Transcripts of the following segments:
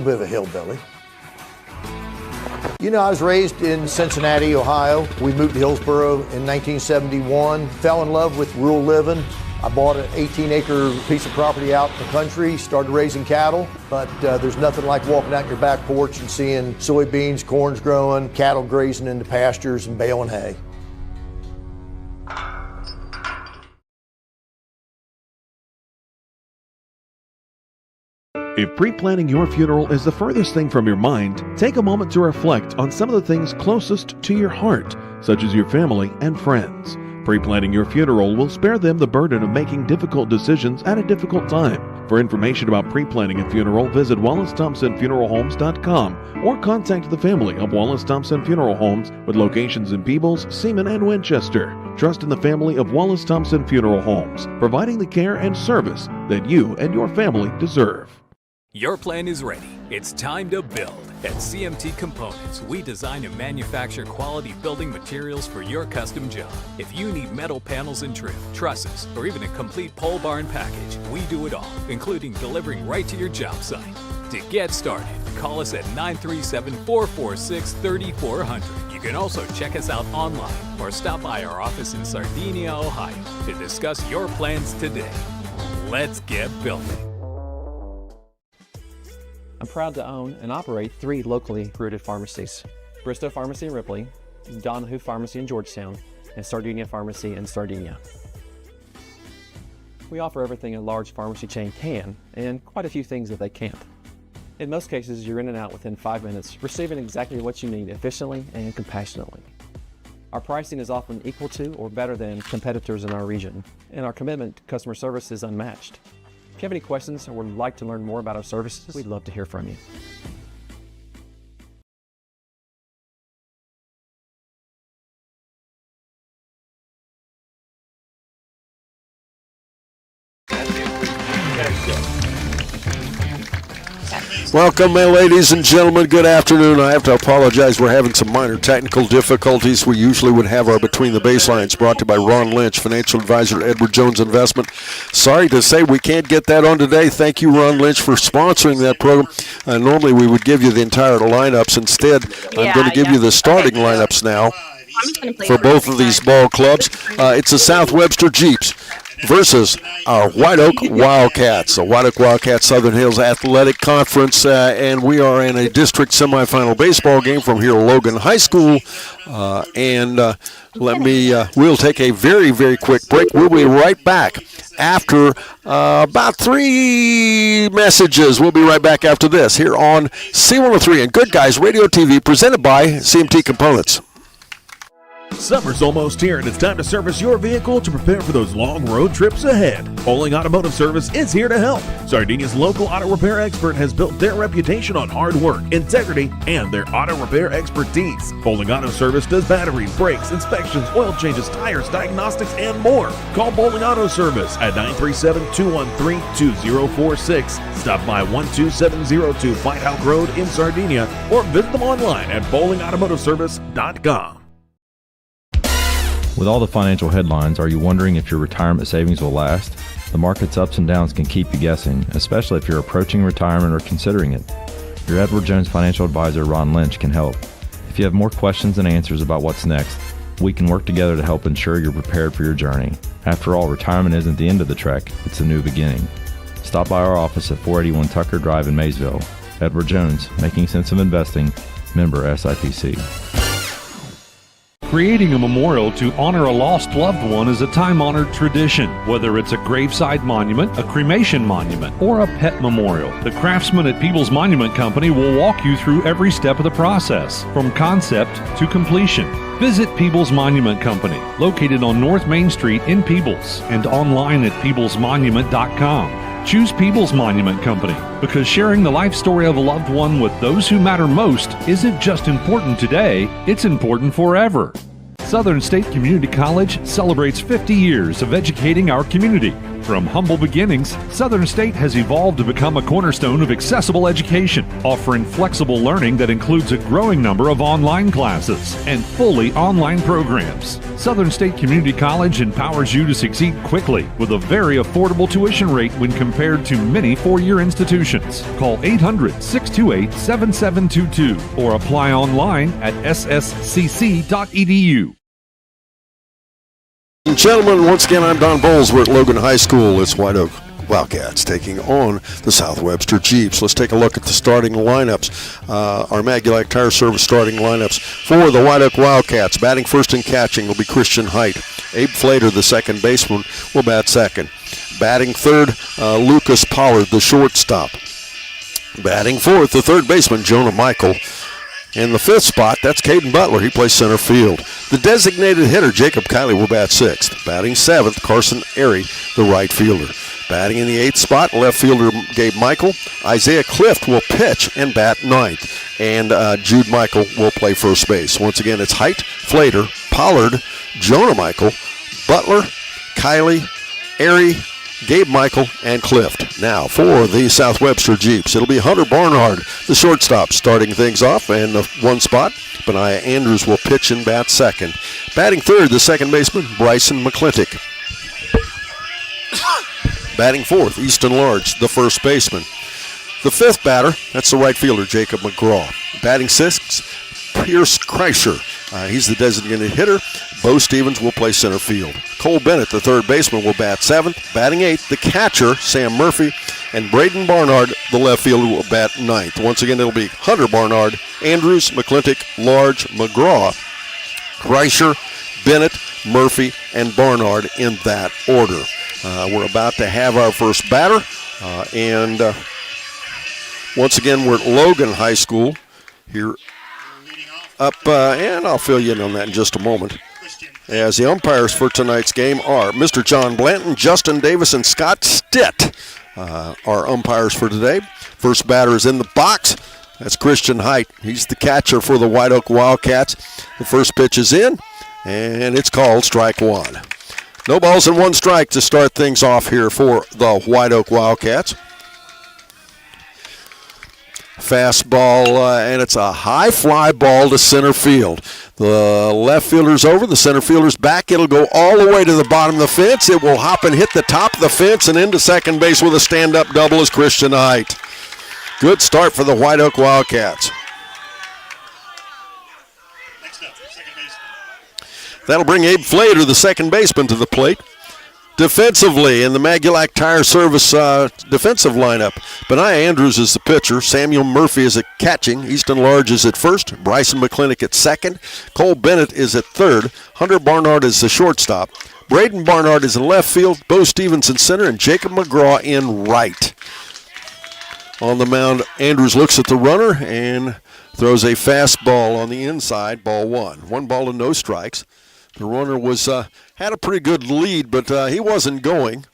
bit of a hillbilly. You know, I was raised in Cincinnati, Ohio. We moved to Hillsboro in 1971, fell in love with rural living. I bought an 18-acre piece of property out in the country, started raising cattle, but there's nothing like walking out your back porch and seeing soybeans, corn's growing, cattle grazing in the pastures and baling hay. If pre-planning your funeral is the furthest thing from your mind, take a moment to reflect on some of the things closest to your heart, such as your family and friends. Pre-planning your funeral will spare them the burden of making difficult decisions at a difficult time. For information about pre-planning a funeral, visit WallaceThompsonFuneralHomes.com or contact the family of Wallace Thompson Funeral Homes with locations in Peebles, Seaman, and Winchester. Trust in the family of Wallace Thompson Funeral Homes, providing the care and service that you and your family deserve. Your plan is ready. It's time to build. At CMT Components, we design and manufacture quality building materials for your custom job. If you need metal panels and trim, trusses, or even a complete pole barn package, we do it all, including delivering right to your job site. To get started, call us at 937-446-3400. You can also check us out online or stop by our office in Sardinia, Ohio to discuss your plans today. Let's get building. I'm proud to own and operate 3 locally rooted pharmacies: Bristow Pharmacy in Ripley, Donahue Pharmacy in Georgetown, and Sardinia Pharmacy in Sardinia. We offer everything a large pharmacy chain can, and quite a few things that they can't. In most cases, you're in and out within 5 minutes, receiving exactly what you need efficiently and compassionately. Our pricing is often equal to or better than competitors in our region, and our commitment to customer service is unmatched. If you have any questions or would like to learn more about our services, we'd love to hear from you. Welcome, ladies and gentlemen. Good afternoon. I have to apologize. We're having some minor technical difficulties. We usually would have our Between the Baselines brought to you by Ron Lynch, financial advisor at Edward Jones Investment. Sorry to say we can't get that on today. Thank you, Ron Lynch, for sponsoring that program. Normally we would give you the entire lineups. Instead, I'm going to give you the starting lineups now for both of these ball clubs. It's the South Webster Jeeps versus our Whiteoak Wildcats. The Whiteoak Wildcats Southern Hills Athletic Conference, and we are in a district semifinal baseball game from here at Logan High School. We'll take a very, very quick break. We'll be right back after about 3 messages. We'll be right back after this here on C103 and Good Guys Radio TV, presented by CMT Components. Summer's almost here, and it's time to service your vehicle to prepare for those long road trips ahead. Bowling Automotive Service is here to help. Sardinia's local auto repair expert has built their reputation on hard work, integrity, and their auto repair expertise. Bowling Auto Service does batteries, brakes, inspections, oil changes, tires, diagnostics, and more. Call Bowling Auto Service at 937-213-2046. Stop by 12702 Whiteoak Road in Sardinia, or visit them online at bowlingautomotiveservice.com. With all the financial headlines, are you wondering if your retirement savings will last? The market's ups and downs can keep you guessing, especially if you're approaching retirement or considering it. Your Edward Jones financial advisor, Ron Lynch, can help. If you have more questions than answers about what's next, we can work together to help ensure you're prepared for your journey. After all, retirement isn't the end of the trek, it's a new beginning. Stop by our office at 481 Tucker Drive in Maysville. Edward Jones, making sense of investing, member SIPC. Creating a memorial to honor a lost loved one is a time-honored tradition. Whether it's a graveside monument, a cremation monument, or a pet memorial, the craftsmen at Peebles Monument Company will walk you through every step of the process, from concept to completion. Visit Peebles Monument Company, located on North Main Street in Peebles, and online at peeblesmonument.com. Choose Peebles Monument Company because sharing the life story of a loved one with those who matter most isn't just important today, it's important forever. Southern State Community College celebrates 50 years of educating our community. From humble beginnings, Southern State has evolved to become a cornerstone of accessible education, offering flexible learning that includes a growing number of online classes and fully online programs. Southern State Community College empowers you to succeed quickly with a very affordable tuition rate when compared to many four-year institutions. Call 800-628-7722 or apply online at sscc.edu. And gentlemen, once again, I'm Don Bowles. We're at Logan High School. It's Whiteoak Wildcats taking on the South Webster Jeeps. Let's take a look at the starting lineups. Our Magulac Tire Service starting lineups for the Whiteoak Wildcats. Batting first and catching will be Christian Height. Abe Flater, the second baseman, will bat second. Batting third, Lucas Pollard, the shortstop. Batting fourth, the third baseman, Jonah Michael. In the fifth spot, that's Caden Butler. He plays center field. The designated hitter, Jacob Kiley, will bat sixth. Batting seventh, Carson Airy, the right fielder. Batting in the eighth spot, left fielder Gabe Michael. Isaiah Clift will pitch and bat ninth. And Jude Michael will play first base. Once again, it's Height, Flater, Pollard, Jonah Michael, Butler, Kiley, Airy, Gabe Michael, and Clift. Now for the South Webster Jeeps, it'll be Hunter Barnard, the shortstop, starting things off. And the one spot, Benaiah Andrews will pitch and bat second. Batting third, the second baseman, Bryson McClintock. Batting fourth, Easton Large, the first baseman. The fifth batter, that's the right fielder, Jacob McGraw. Batting sixth, Pierce Kreischer. He's the designated hitter. Bo Stevens will play center field. Cole Bennett, the third baseman, will bat seventh. Batting eighth, the catcher, Sam Murphy. And Braden Barnard, the left fielder, will bat ninth. Once again, it'll be Hunter Barnard, Andrews, McClintock, Large, McGraw, Kreischer, Bennett, Murphy, and Barnard in that order. We're about to have our first batter. Once again, we're at Logan High School here and I'll fill you in on that in just a moment. As the umpires for tonight's game are Mr. John Blanton, Justin Davis, and Scott Stitt are umpires for today. First batter is in the box. That's Christian Height. He's the catcher for the Whiteoak Wildcats. The first pitch is in, and it's called strike one. No balls and one strike to start things off here for the Whiteoak Wildcats. Fastball, and it's a high fly ball to center field. The left fielder's over, the center fielder's back. It'll go all the way to the bottom of the fence. It will hop and hit the top of the fence and into second base with a stand-up double as Christian Height. Good start for the Whiteoak Wildcats. That'll bring Abe Flater, the second baseman, to the plate. Defensively, in the Magulac Tire Service defensive lineup, Benaiah Andrews is the pitcher. Samuel Murphy is at catching. Easton Large is at first. Bryson McClintock at second. Cole Bennett is at third. Hunter Barnard is the shortstop. Braden Barnard is in left field. Bo Stevens in center, and Jacob McGraw in right. On the mound, Andrews looks at the runner and throws a fastball on the inside, ball one. 1 ball and no strikes. The runner was had a pretty good lead, but he wasn't going.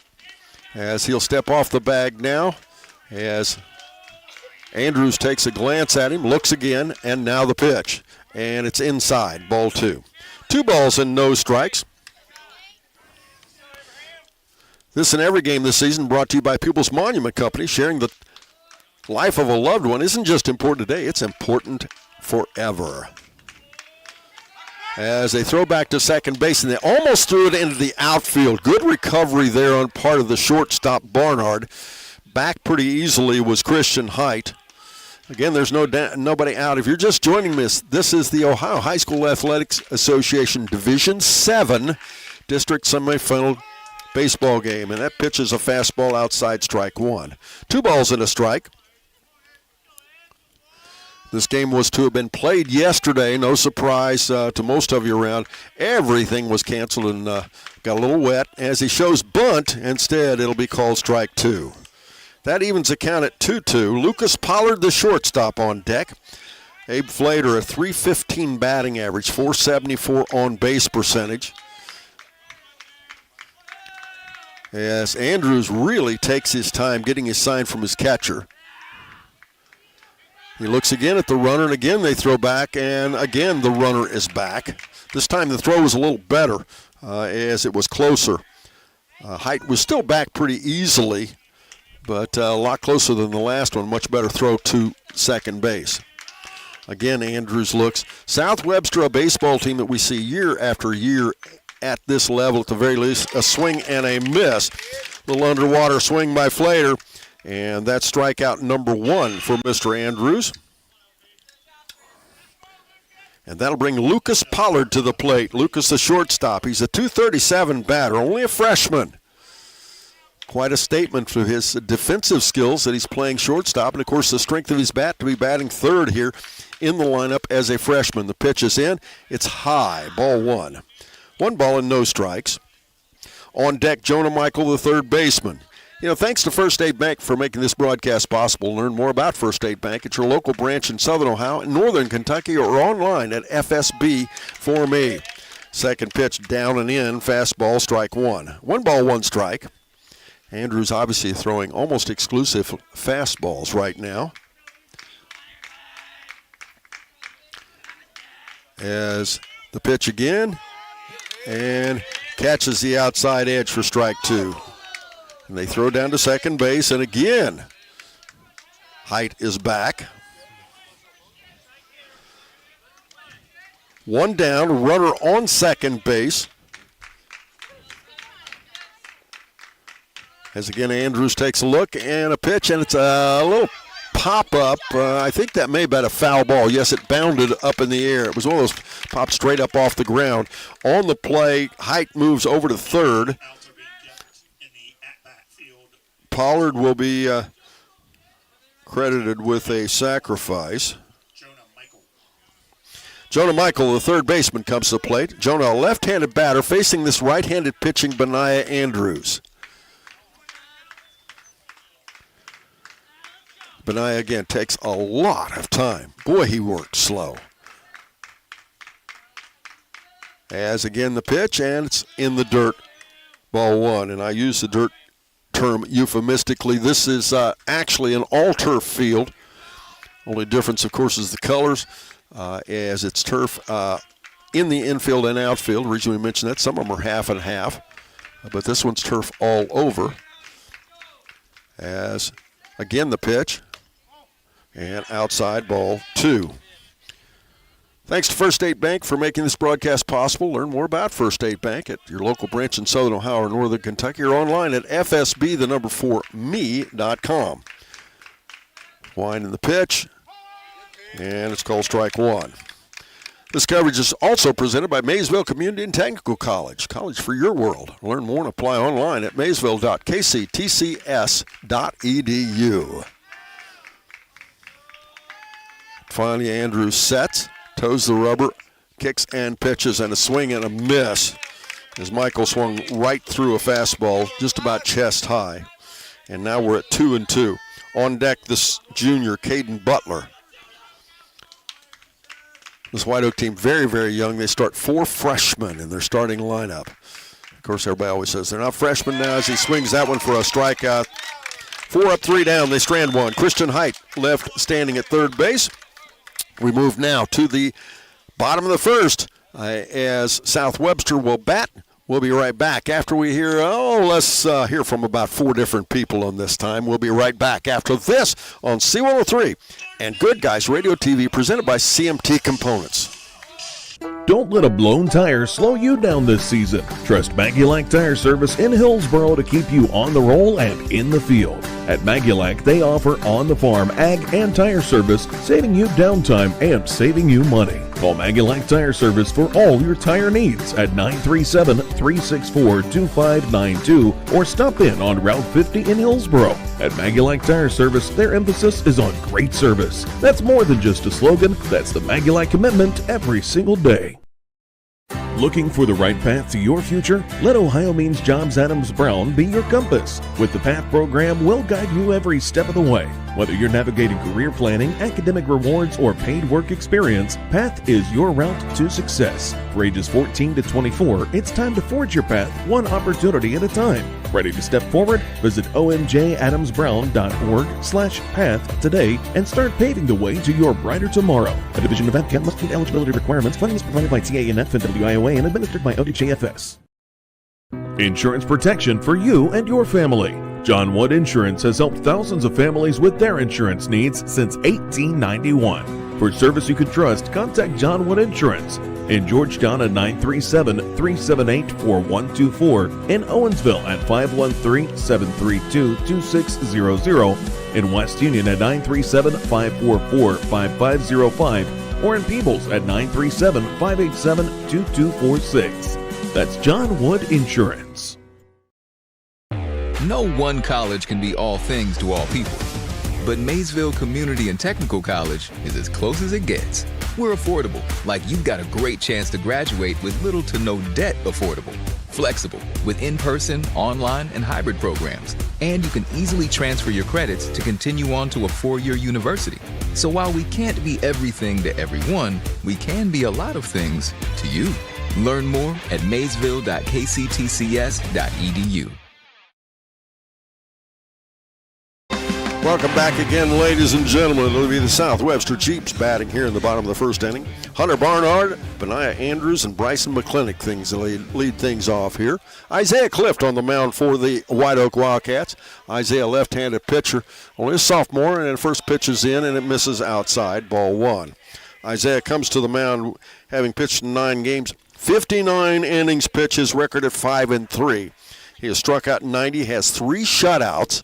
As he'll step off the bag now, as Andrews takes a glance at him, looks again, and now the pitch. And it's inside, ball two. 2 balls and no strikes. This and every game this season brought to you by Peebles Monument Company. Sharing the life of a loved one isn't just important today, it's important forever. As they throw back to second base, and they almost threw it into the outfield. Good recovery there on part of the shortstop, Barnard. Back pretty easily was Christian Height. Again, there's nobody out. If you're just joining us, this is the Ohio High School Athletics Association Division 7 District Semifinal baseball game, and that pitch is a fastball outside, strike one. 2 balls and a strike. This game was to have been played yesterday. No surprise to most of you around. Everything was canceled and got a little wet. As he shows bunt, instead it'll be called strike two. That evens the count at 2-2. Lucas Pollard, the shortstop, on deck. Abe Flater, a .315 batting average, .474 on base percentage. As Andrews really takes his time getting his sign from his catcher. He looks again at the runner, and again they throw back, and again the runner is back. This time the throw was a little better as it was closer. Height was still back pretty easily, but a lot closer than the last one. Much better throw to second base. Again, Andrews looks. South Webster, a baseball team that we see year after year at this level, at the very least, a swing and a miss. Little underwater swing by Flater, and that's strikeout number 1 for Mr. Andrews. And that'll bring Lucas Pollard to the plate. Lucas, the shortstop. He's a .237 batter, only a freshman. Quite a statement for his defensive skills that he's playing shortstop, and of course the strength of his bat to be batting third here in the lineup as a freshman. The pitch is in. It's high. Ball 1. 1 ball and no strikes. On deck, Jonah Michael, the third baseman. You know, thanks to First State Bank for making this broadcast possible. Learn more about First State Bank at your local branch in Southern Ohio and Northern Kentucky, or online at FSB for me. Second pitch down and in, fastball, strike 1. 1 ball, 1 strike. Andrews obviously throwing almost exclusive fastballs right now. As the pitch again, and catches the outside edge for strike 2. And they throw down to second base, and again, Height is back. 1 down, runner on second base. As again, Andrews takes a look, and a pitch, and it's a little pop-up. I think that may have been a foul ball. Yes, it bounded up in the air. It was one of those popped straight up off the ground. On the play, Height moves over to third. Pollard will be credited with a sacrifice. Jonah Michael, the third baseman, comes to the plate. Jonah, a left-handed batter, facing this right-handed pitching Benaiah Andrews. Benaiah, again, takes a lot of time. Boy, he worked slow. As, again, the pitch, and it's in the dirt. Ball 1, and I use the dirt term euphemistically. This is actually an all-turf field. Only difference, of course, is the colors, as it's turf in the infield and outfield. The reason we mentioned that, some of them are half and half, but this one's turf all over. As, again, the pitch, and outside, ball 2. Thanks to First State Bank for making this broadcast possible. Learn more about First State Bank at your local branch in Southern Ohio or Northern Kentucky, or online at fsb4me.com. Wind in the pitch, and it's called strike 1. This coverage is also presented by Maysville Community and Technical College. College for your world. Learn more and apply online at maysville.kctcs.edu. Finally, Andrews sets. Toes the rubber, kicks and pitches, and a swing and a miss as Michael swung right through a fastball just about chest high. And now we're at 2-2. On deck, this junior, Caden Butler. This Whiteoak team, very, very young. They start 4 freshmen in their starting lineup. Of course, everybody always says they're not freshmen now, as he swings that one for a strikeout. 4 up, 3 down. They strand 1. Christian Height left standing at third base. We move now to the bottom of the first as South Webster will bat. We'll be right back after we hear, let's hear from about 4 different people on this time. We'll be right back after this on C103 and Good Guys Radio TV, presented by CMT Components. Don't let a blown tire slow you down this season. Trust Maggie-Lac Tire Service in Hillsboro to keep you on the roll and in the field. At Maggie-Lac, they offer on-the-farm ag and tire service, saving you downtime and saving you money. Call Maggie-Lac Tire Service for all your tire needs at 937-364-2592 or stop in on Route 50 in Hillsboro. At Maggie-Lac Tire Service, their emphasis is on great service. That's more than just a slogan. That's the Maggie-Lac commitment every single day. Looking for the right path to your future? Let Ohio Means Jobs Adams Brown be your compass. With the PATH program, we'll guide you every step of the way. Whether you're navigating career planning, academic rewards, or paid work experience, PATH is your route to success. For ages 14 to 24, it's time to forge your path one opportunity at a time. Ready to step forward? Visit omjadamsbrown.org/path today and start paving the way to your brighter tomorrow. A division of APCAT must meet eligibility requirements. Funding is provided by TANF and WIOA and administered by ODJFS. Insurance protection for you and your family. John Wood Insurance has helped thousands of families with their insurance needs since 1891. For service you can trust, contact John Wood Insurance in Georgetown at 937-378-4124, in Owensville at 513-732-2600, in West Union at 937-544-5505, or in Peebles at 937-587-2246. That's John Wood Insurance. No one college can be all things to all people, but Maysville Community and Technical College is as close as it gets. We're affordable, like you've got a great chance to graduate with little to no debt. Affordable, flexible, with in-person, online, and hybrid programs. And you can easily transfer your credits to continue on to a 4-year university. So while we can't be everything to everyone, we can be a lot of things to you. Learn more at maysville.kctcs.edu. Welcome back again, ladies and gentlemen. It'll be the South Webster Jeeps batting here in the bottom of the first inning. Hunter Barnard, Benaiah Andrews, and Bryson McClintock lead things off here. Isaiah Clift on the mound for the Whiteoak Wildcats. Isaiah, left-handed pitcher, only a sophomore, and the first pitch is in, and it misses outside, ball 1. Isaiah comes to the mound having pitched in 9 games, 59 innings pitched, his record at 5-3. He has struck out 90, has 3 shutouts.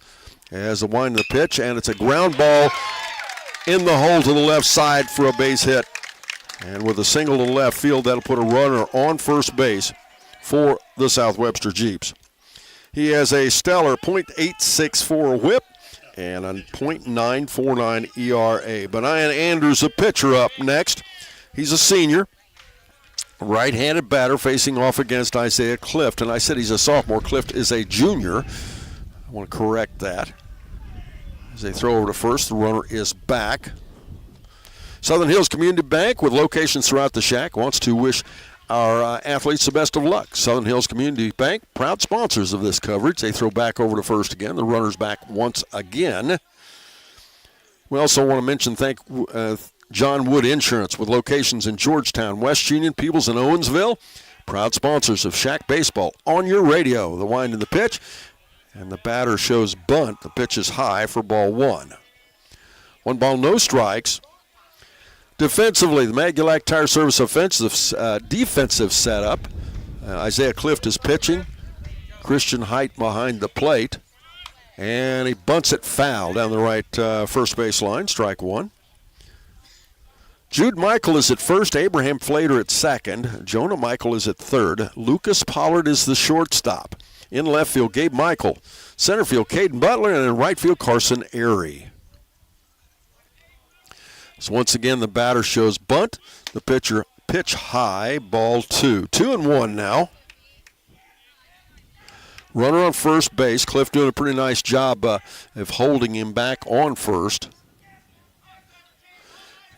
As the wind of the pitch, and it's a ground ball in the hole to the left side for a base hit. And with a single to left field, that'll put a runner on first base for the South Webster Jeeps. He has a stellar .864 whip and a .949 ERA. Benaiah Andrews, a pitcher, up next. He's a senior. Right-handed batter facing off against Isaiah Clift. And I said he's a sophomore. Clift is a junior. I want to correct that. As they throw over to first, the runner is back. Southern Hills Community Bank, with locations throughout the Shack, wants to wish our athletes the best of luck. Southern Hills Community Bank, proud sponsors of this coverage. They throw back over to first again. The runner's back once again. We also want to mention thank John Wood Insurance, with locations in Georgetown, West Union, Peebles, and Owensville. Proud sponsors of Shack Baseball on your radio. The wind and the pitch. And the batter shows bunt. The pitch is high for ball 1. 1 ball, no strikes. Defensively, the Magulac Tire Service defensive setup. Isaiah Clift is pitching. Christian Height behind the plate. And he bunts it foul down the right first base line, strike 1. Jude Michael is at first. Abraham Flater at second. Jonah Michael is at third. Lucas Pollard is the shortstop. In left field, Gabe Michael. Center field, Caden Butler. And in right field, Carson Airy. So once again, the batter shows bunt. The pitcher pitch high, ball 2. 2-1 now. Runner on first base. Cliff doing a pretty nice job of holding him back on first.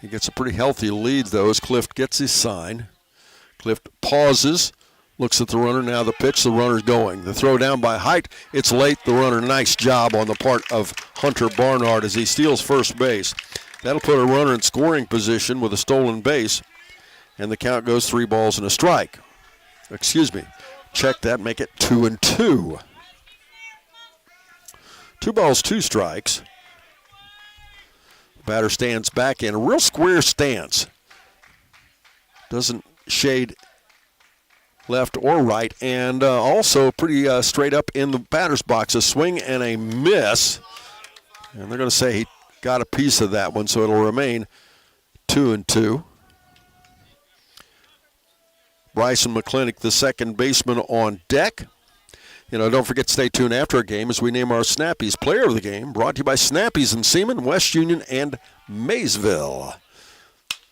He gets a pretty healthy lead, though, as Cliff gets his sign. Cliff pauses. Looks at the runner, now the pitch, the runner's going. The throw down by Height, it's late. The runner, nice job on the part of Hunter Barnard as he steals first base. That'll put a runner in scoring position with a stolen base, and the count goes 3 balls and a strike. Excuse me, check that, make it 2-2. 2 balls, 2 strikes. The batter stands back in a real square stance. Doesn't shade left or right, and also pretty straight up in the batter's box. A swing and a miss, and they're going to say he got a piece of that one, so it'll remain 2-2. Bryson McClintock, the second baseman, on deck. Don't forget to stay tuned after our game as we name our Snappies Player of the Game, brought to you by Snappies in Seaman, West Union, and Maysville.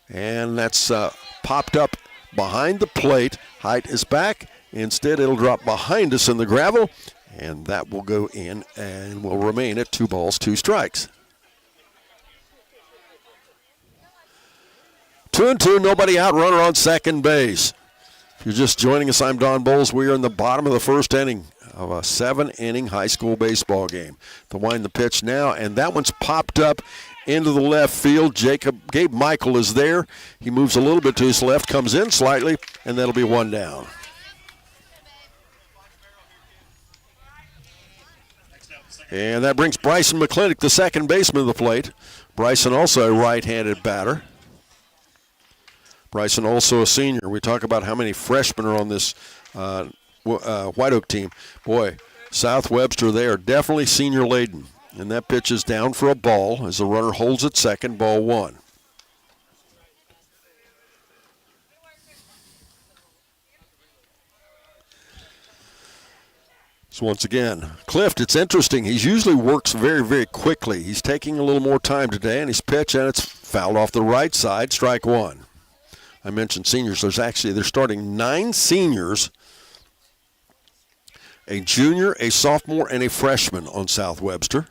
And that's popped up behind the plate. Height is back. Instead, it'll drop behind us in the gravel, and that will go in and will remain at 2 balls, 2 strikes. 2-2, nobody out, runner on second base. If you're just joining us, I'm Don Bowles. We are in the bottom of the first inning of a 7-inning high school baseball game. The wind the pitch now, and that one's popped up into the left field. Gabe Michael is there. He moves a little bit to his left, comes in slightly, and that'll be 1 down. And that brings Bryson McClintock, the second baseman, to the plate. Bryson also a right-handed batter. Bryson also a senior. We talk about how many freshmen are on this Whiteoak team. Boy, South Webster, they are definitely senior laden. And that pitch is down for a ball as the runner holds at second, ball one. So once again, Clift, it's interesting. He usually works very, very quickly. He's taking a little more time today, and he's pitched, and it's fouled off the right side, strike one. I mentioned seniors. They're starting 9 seniors, a junior, a sophomore, and a freshman on South Webster.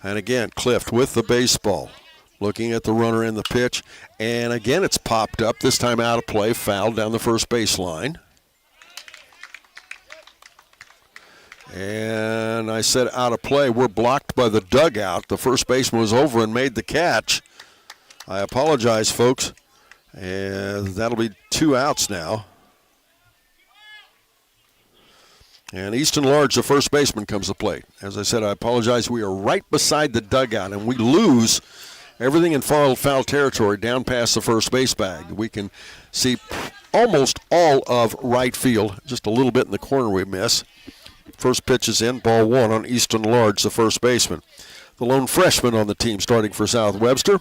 And again, Clift with the baseball, looking at the runner in the pitch. And again, it's popped up, this time out of play, fouled down the first baseline. And I said out of play. We're blocked by the dugout. The first baseman was over and made the catch. I apologize, folks. And that'll be 2 outs now. And Easton Large, the first baseman, comes to plate. As I said, I apologize. We are right beside the dugout, and we lose everything in foul territory down past the first base bag. We can see almost all of right field. Just a little bit in the corner we miss. First pitch is in, ball one on Easton Large, the first baseman. The lone freshman on the team starting for South Webster.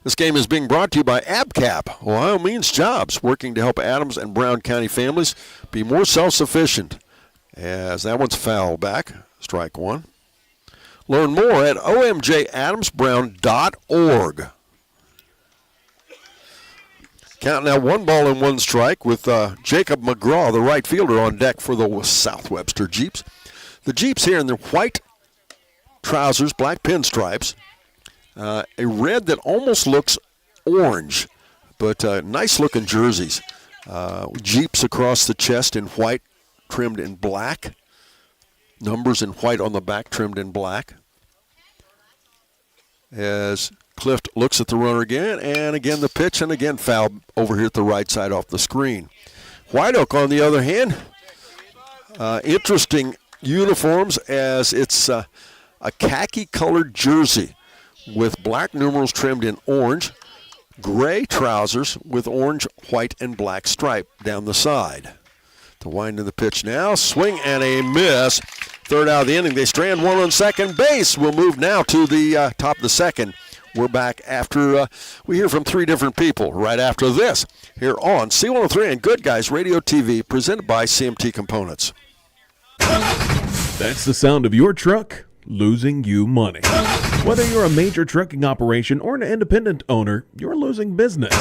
This game is being brought to you by ABCAP, Ohio Means Jobs, working to help Adams and Brown County families be more self-sufficient. As that one's foul back, strike one. Learn more at omjadamsbrown.org. Count now 1 ball and 1 strike with Jacob McGraw, the right fielder, on deck for the South Webster Jeeps. The Jeeps here in their white trousers, black pinstripes, a red that almost looks orange, but nice-looking jerseys. Jeeps across the chest in white, trimmed in black. Numbers in white on the back, trimmed in black. As Clift looks at the runner again, and again the pitch, and again foul over here at the right side off the screen. Whiteoak, on the other hand, interesting uniforms, as it's a khaki-colored jersey with black numerals trimmed in orange, gray trousers with orange, white, and black stripe down the side. The wind of the pitch now, swing and a miss. Third out of the inning. They strand one on second base. We'll move now to the top of the second. We're back after we hear from 3 different people right after this here on C103 and Good Guys Radio TV, presented by CMT Components. That's the sound of your truck losing you money. Whether you're a major trucking operation or an independent owner, you're losing business.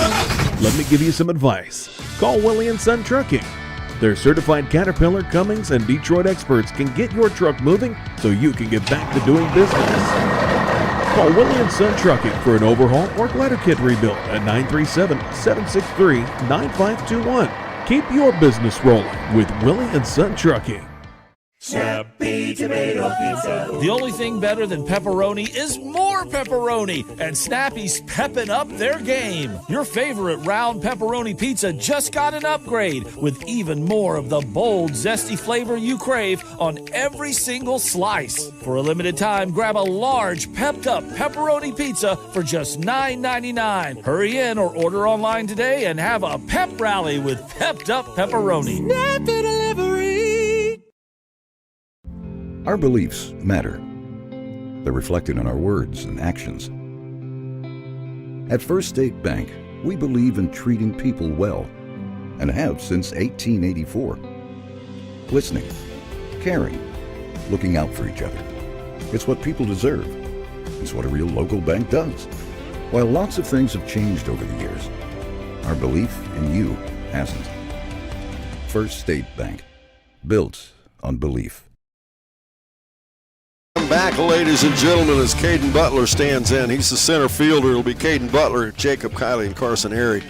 Let me give you some advice. Call Willie & Son Trucking. Their certified Caterpillar, Cummins, and Detroit experts can get your truck moving so you can get back to doing business. Call Willie & Son Trucking for an overhaul or glider kit rebuild at 937-763-9521. Keep your business rolling with Willie & Son Trucking. Snappy Tomato Pizza. The only thing better than pepperoni is more pepperoni, and Snappy's pepping up their game. Your favorite round pepperoni pizza just got an upgrade with even more of the bold, zesty flavor you crave on every single slice. For a limited time, grab a large, pepped-up pepperoni pizza for just $9.99. Hurry in or order online today and have a pep rally with pepped-up pepperoni. Snappy Delivery. Our beliefs matter. They're reflected in our words and actions. At First State Bank, we believe in treating people well, and have since 1884. Listening, caring, looking out for each other. It's what people deserve. It's what a real local bank does. While lots of things have changed over the years, our belief in you hasn't. First State Bank, built on belief. Back, ladies and gentlemen, as Caden Butler stands in. He's the center fielder. It'll be Caden Butler, Jacob Kiley, and Carson Harry.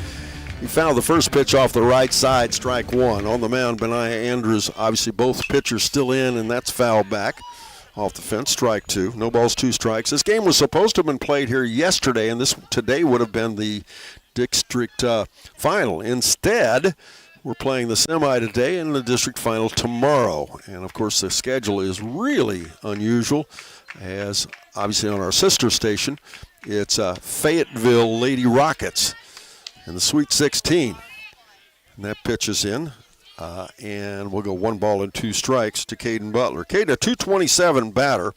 He fouled the first pitch off the right side, strike one. On the mound, Benaiah Andrews. Obviously, both pitchers still in, and that's foul back off the fence, strike two. No balls, 2 strikes. This game was supposed to have been played here yesterday, and this today would have been the district final. Instead, We're playing the semi today and the district final tomorrow. And, of course, the schedule is really unusual, as obviously on our sister station, it's Fayetteville Lady Rockets in the Sweet 16. And that pitch is in. And we'll go 1 ball and 2 strikes to Caden Butler. Caden, a .227 batter,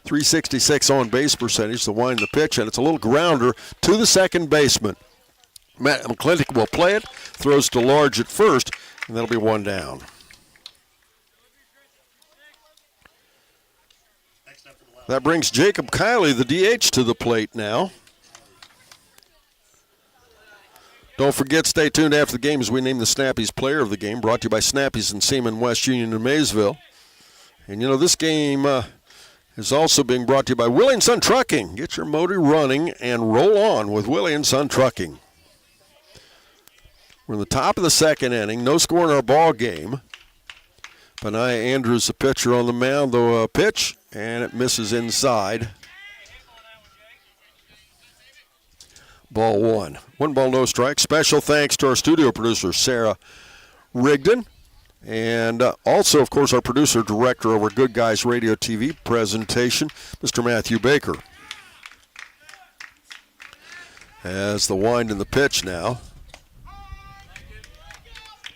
.366 on base percentage, the wind the pitch, and it's a little grounder to the second baseman. Matt McClintock will play it, throws to Large at first, and that'll be 1 down. That brings Jacob Kiley, the DH, to the plate now. Don't forget, stay tuned after the game as we name the Snappies player of the game, brought to you by Snappies and Seaman West Union in Maysville. And, you know, this game is also being brought to you by Willie & Son Trucking. Get your motor running and roll on with Willie & Son Trucking. We're in the top of the second inning, no score in our ball game. Benaiah Andrews, the pitcher on the mound, though a pitch, and it misses inside. Ball 1. 1 ball, no strike. Special thanks to our studio producer, Sarah Rigdon. And also, of course, our producer, director of our Good Guys Radio TV presentation, Mr. Matthew Baker. As the wind in the pitch now.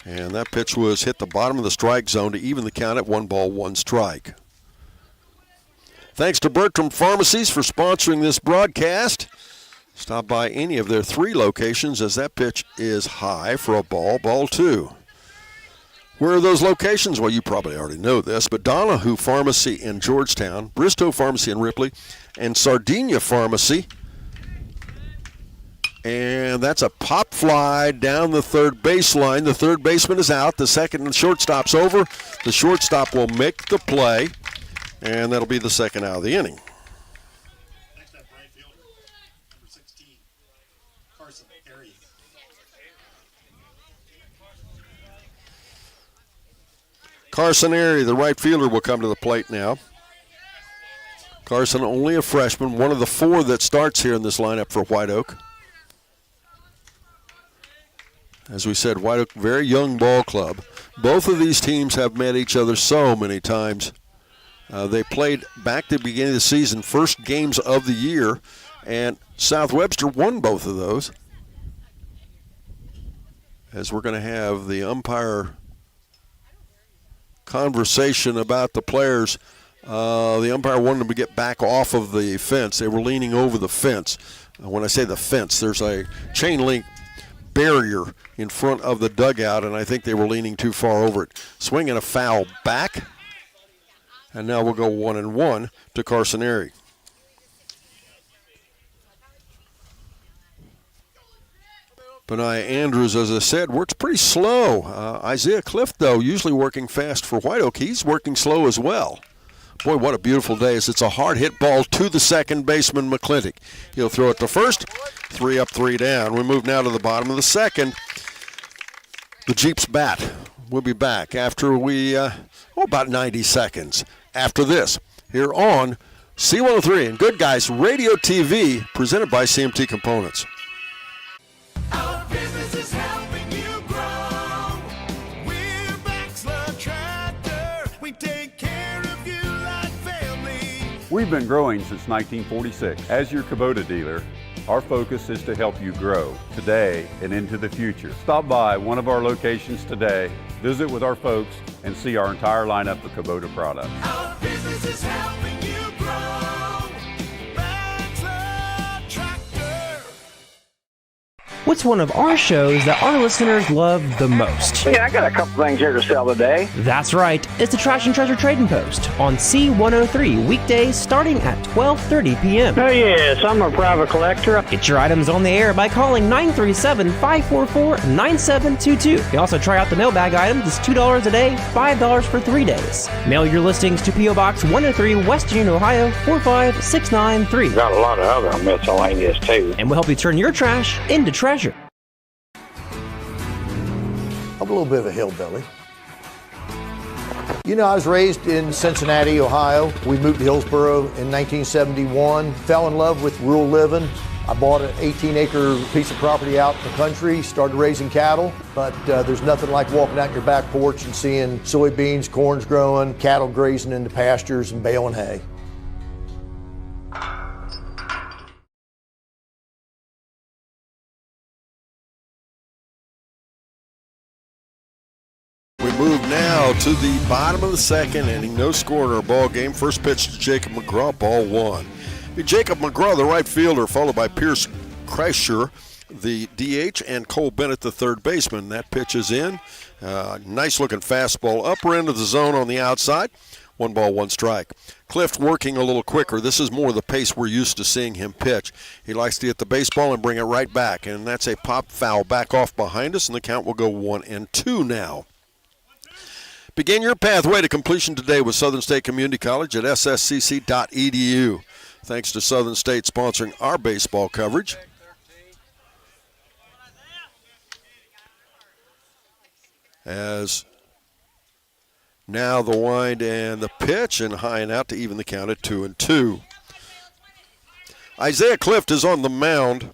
And that pitch was hit the bottom of the strike zone to even the count at 1 ball, 1 strike. Thanks to Bertram Pharmacies for sponsoring this broadcast. Stop by any of their 3 locations as that pitch is high for a ball, ball 2. Where are those locations? Well, you probably already know this, but Donahue Pharmacy in Georgetown, Bristow Pharmacy in Ripley, and Sardinia Pharmacy. And that's a pop fly down the third baseline. The third baseman is out. The second and shortstop's over. The shortstop will make the play, and that'll be the second out of the inning. Next up, right fielder, number 16, Carson Arias. Carson Airy, the right fielder, will come to the plate now. Carson, only a freshman, one of the 4 that starts here in this lineup for Whiteoak. As we said, Whiteoak, very young ball club. Both of these teams have met each other so many times. They played back to the beginning of the season, first games of the year, and South Webster won both of those. As we're going to have the umpire conversation about the players. The umpire wanted them to get back off of the fence. They were leaning over the fence. When I say the fence, there's a chain link barrier in front of the dugout, and I think they were leaning too far over it. Swinging a foul back, and now we'll go 1-1 to Carson Airy. Benaiah Andrews, as I said, works pretty slow. Isaiah Clift, though, usually working fast for Whiteoak. He's working slow as well. Boy, what a beautiful day. It's a hard hit ball to the second baseman, McClintock. He'll throw it to first. 3 up, 3 down. We move now to the bottom of the second. The Jeeps bat. We'll be back after about 90 seconds after this here on C103 and Good Guys Radio TV, presented by CMT Components. Our business is helping you grow. We're Baxter Tractor. We take care of you like family. We've been growing since 1946. As your Kubota dealer, our focus is to help you grow today and into the future. Stop by one of our locations today, visit with our folks, and see our entire lineup of Kubota products. Our business is helping you grow. Baxter Tractor. What's one of our shows that our listeners love the most? Yeah, I got a couple things here to sell today. That's right. It's the Trash and Treasure Trading Post on C103, weekdays starting at 12:30 p.m. Oh, yes, I'm a private collector. Get your items on the air by calling 937-544-9722. You can also try out the mailbag items. It's $2 a day, $5 for 3 days. Mail your listings to P.O. Box 103, West Union, Ohio, 45693. Got a lot of other miscellaneous, too. And we'll help you turn your trash into treasure. I'm a little bit of a hillbilly. You know, I was raised in Cincinnati, Ohio. We moved to Hillsboro in 1971, fell in love with rural living. I bought an 18-acre piece of property out in the country, started raising cattle, but there's nothing like walking out your back porch and seeing soybeans, corn's growing, cattle grazing in the pastures and baling hay. We move now to the bottom of the second inning. No score in our ball game. First pitch to Jacob McGraw, ball one. Jacob McGraw, the right fielder, followed by Pierce Kreischer, the DH, and Cole Bennett, the third baseman. That pitch is in. Nice-looking fastball, upper end of the zone on the outside. 1 ball, 1 strike. Clift working a little quicker. This is more the pace we're used to seeing him pitch. He likes to get the baseball and bring it right back, and that's a pop foul back off behind us, and the count will go 1-2 now. Begin your pathway to completion today with Southern State Community College at sscc.edu. Thanks to Southern State sponsoring our baseball coverage. As now the wind and the pitch, and high and out to even the count at 2-2. Isaiah Clift is on the mound.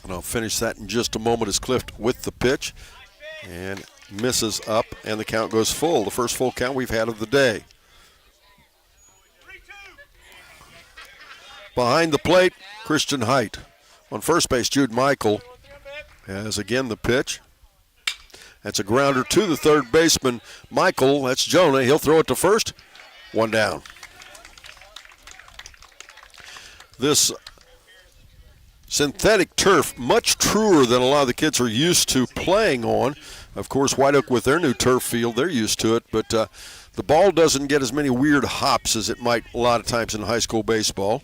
And I'll finish that in just a moment as Clift with the pitch. And misses up, and the count goes full. The first full count we've had of the day. Behind the plate, Christian Height. On first base, Jude Michael has again the pitch. That's a grounder to the third baseman. Michael, that's Jonah. He'll throw it to first. 1 down. This synthetic turf, much truer than a lot of the kids are used to playing on. Of course, Whiteoak with their new turf field, they're used to it, but the ball doesn't get as many weird hops as it might a lot of times in high school baseball.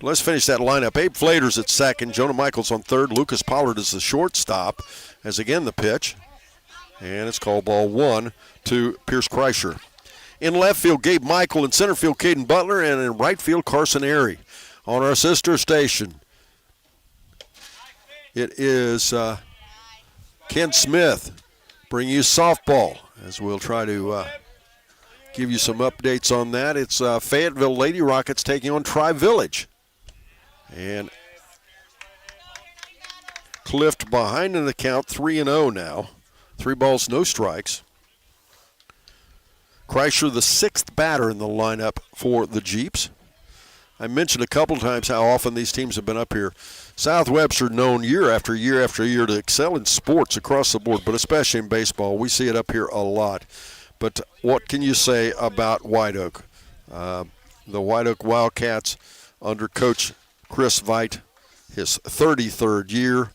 Let's finish that lineup. Abe Flater's at second. Jonah Michaels on third. Lucas Pollard is the shortstop. As again the pitch. And it's called ball 1 to Pierce Kreischer. In left field, Gabe Michael. In center field, Caden Butler. And in right field, Carson Airy. On our sister station, it is Ken Smith bringing you softball, as we'll try to give you some updates on that. It's Fayetteville Lady Rockets taking on Tri-Village. And Clift behind in the count, 3-0 now. 3 balls, no strikes. Kreischer, the 6th batter in the lineup for the Jeeps. I mentioned a couple times how often these teams have been up here. South Webster known year after year after year to excel in sports across the board, but especially in baseball. We see it up here a lot. But what can you say about Whiteoak? The Whiteoak Wildcats under Coach Chris Veit, his 33rd year.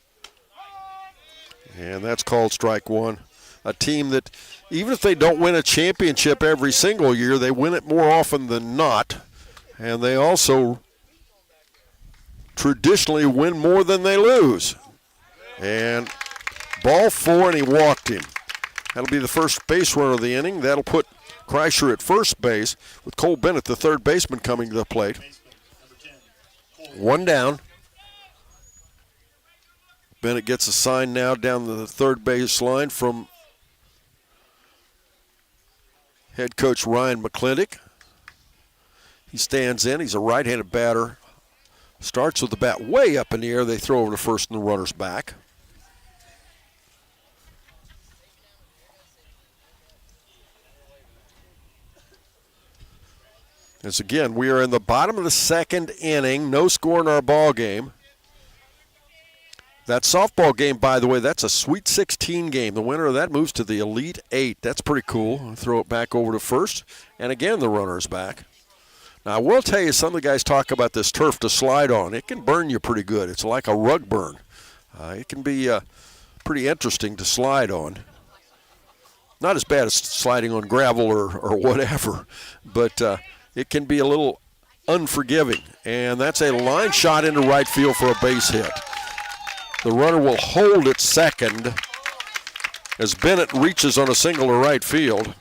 And that's called strike 1. A team that, even if they don't win a championship every single year, they win it more often than not. And they also traditionally win more than they lose. And ball 4, and he walked him. That'll be the first base runner of the inning. That'll put Kreischer at first base with Cole Bennett, the third baseman, coming to the plate. 1 down. Bennett gets a sign now down the third base line from head coach Ryan McClintock. He stands in. He's a right-handed batter. Starts with the bat way up in the air. They throw over to first and the runner's back. As again, we are in the bottom of the second inning. No score in our ball game. That softball game, by the way, that's a Sweet 16 game. The winner of that moves to the Elite 8. That's pretty cool. I'll throw it back over to first. And again, the runner's back. Now, I will tell you, some of the guys talk about this turf to slide on. It can burn you pretty good. It's like a rug burn. It can be pretty interesting to slide on. Not as bad as sliding on gravel or whatever, but it can be a little unforgiving. And that's a line shot into right field for a base hit. The runner will hold at second as Bennett reaches on a single to right field.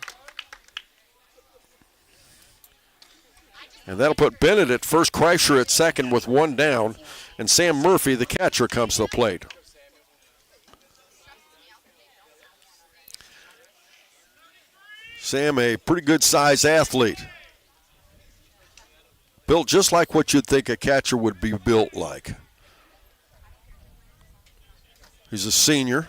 And that'll put Bennett at first, Kreischer at second with 1 down, and Sam Murphy, the catcher, comes to the plate. Sam, a pretty good-sized athlete. Built just like what you'd think a catcher would be built like. He's a senior,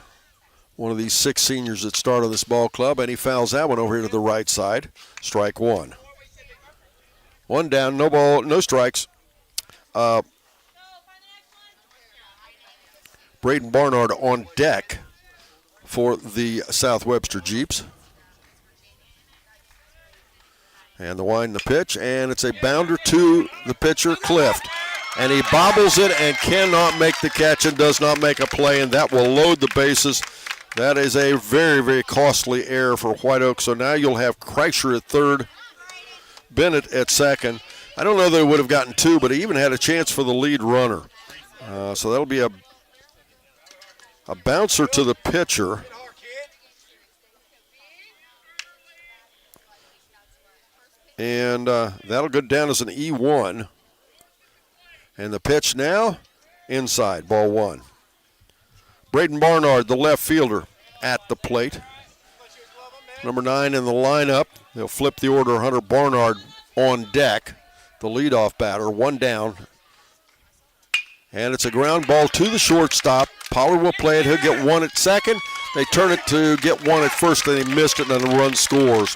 one of these 6 seniors that start on this ball club, and he fouls that one over here to the right side. Strike one. One down, no ball, no strikes. Braden Barnard on deck for the South Webster Jeeps. And the wind, the pitch, and it's a bounder to the pitcher, Clift. And he bobbles it and cannot make the catch and does not make a play, and that will load the bases. That is a very, very costly error for Whiteoak. So now you'll have Kreischer at third, Bennett at second. I don't know that he would have gotten 2, but he even had a chance for the lead runner. So that'll be a bouncer to the pitcher. And that'll go down as an E1. And the pitch now, inside, ball 1. Braden Barnard, the left fielder, at the plate. Number 9 in the lineup. They'll flip the order. Hunter Barnard on deck, the leadoff batter, 1 down. And it's a ground ball to the shortstop. Pollard will play it. He'll get 1 at second. They turn it to get 1 at first, then he missed it, and then the run scores.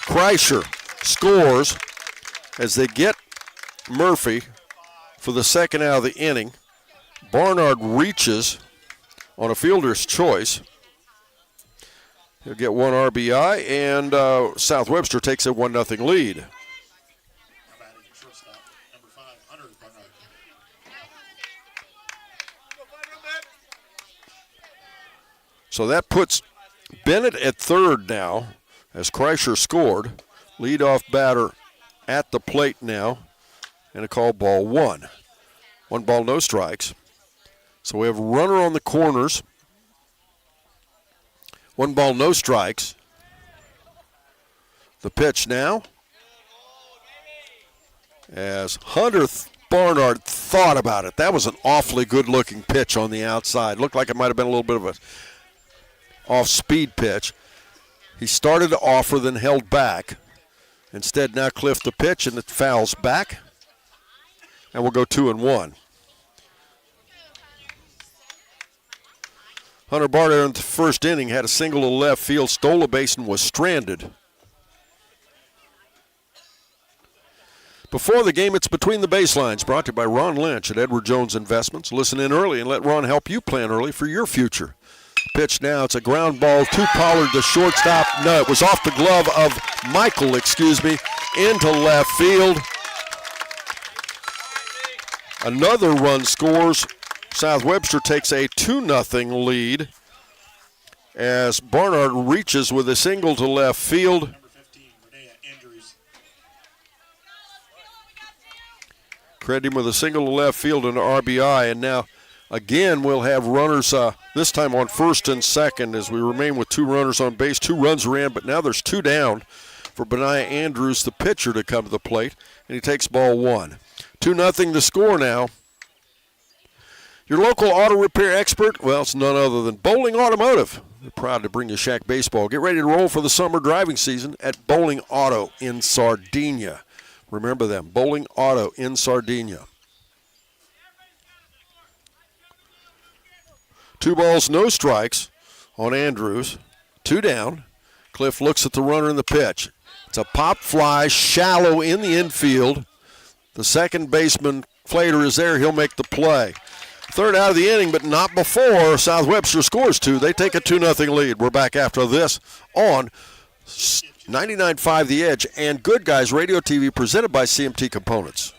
Kreischer scores as they get Murphy for the second out of the inning. Barnard reaches on a fielder's choice. He'll get 1 RBI, and South Webster takes a 1-0 lead. So that puts Bennett at third now as Kreischer scored. Leadoff batter at the plate now, and a call ball 1. 1 ball, no strikes. So we have a runner on the corners. 1 ball, no strikes. The pitch now, as Hunter Barnard thought about it. That was an awfully good-looking pitch on the outside. Looked like it might have been a little bit of a off-speed pitch. He started to offer, then held back. Instead, now Cliff the pitch, and it fouls back. And we'll go 2-1. Hunter Barnard in the first inning had a single to left field, stole a base, and was stranded. Before the game, it's Between the Baselines, brought to you by Ron Lynch at Edward Jones Investments. Listen in early and let Ron help you plan early for your future. Pitch now, it's a ground ball to Pollard, the shortstop. No, it was off the glove of Michael, into left field. Another run scores. South Webster takes a 2-0 lead as Barnard reaches with a single to left field. Credit him with a single to left field and an RBI, and now again we'll have runners this time on first and second as we remain with 2 runners on base. 2 runs are in, but now there's 2 down for Benaiah Andrews, the pitcher, to come to the plate, and he takes ball 1. 2-0 the score now. Your local auto repair expert, well, it's none other than Bowling Automotive. They're proud to bring you Shack Baseball. Get ready to roll for the summer driving season at Bowling Auto in Sardinia. Remember them, Bowling Auto in Sardinia. 2 balls, no strikes on Andrews. 2 down. Cliff looks at the runner in the pitch. It's a pop fly, shallow in the infield. The second baseman, Flater, is there. He'll make the play. 3rd out of the inning, but not before South Webster scores 2. They take a 2-0 lead. We're back after this on 99.5 The Edge and Good Guys Radio TV, presented by CMT Components.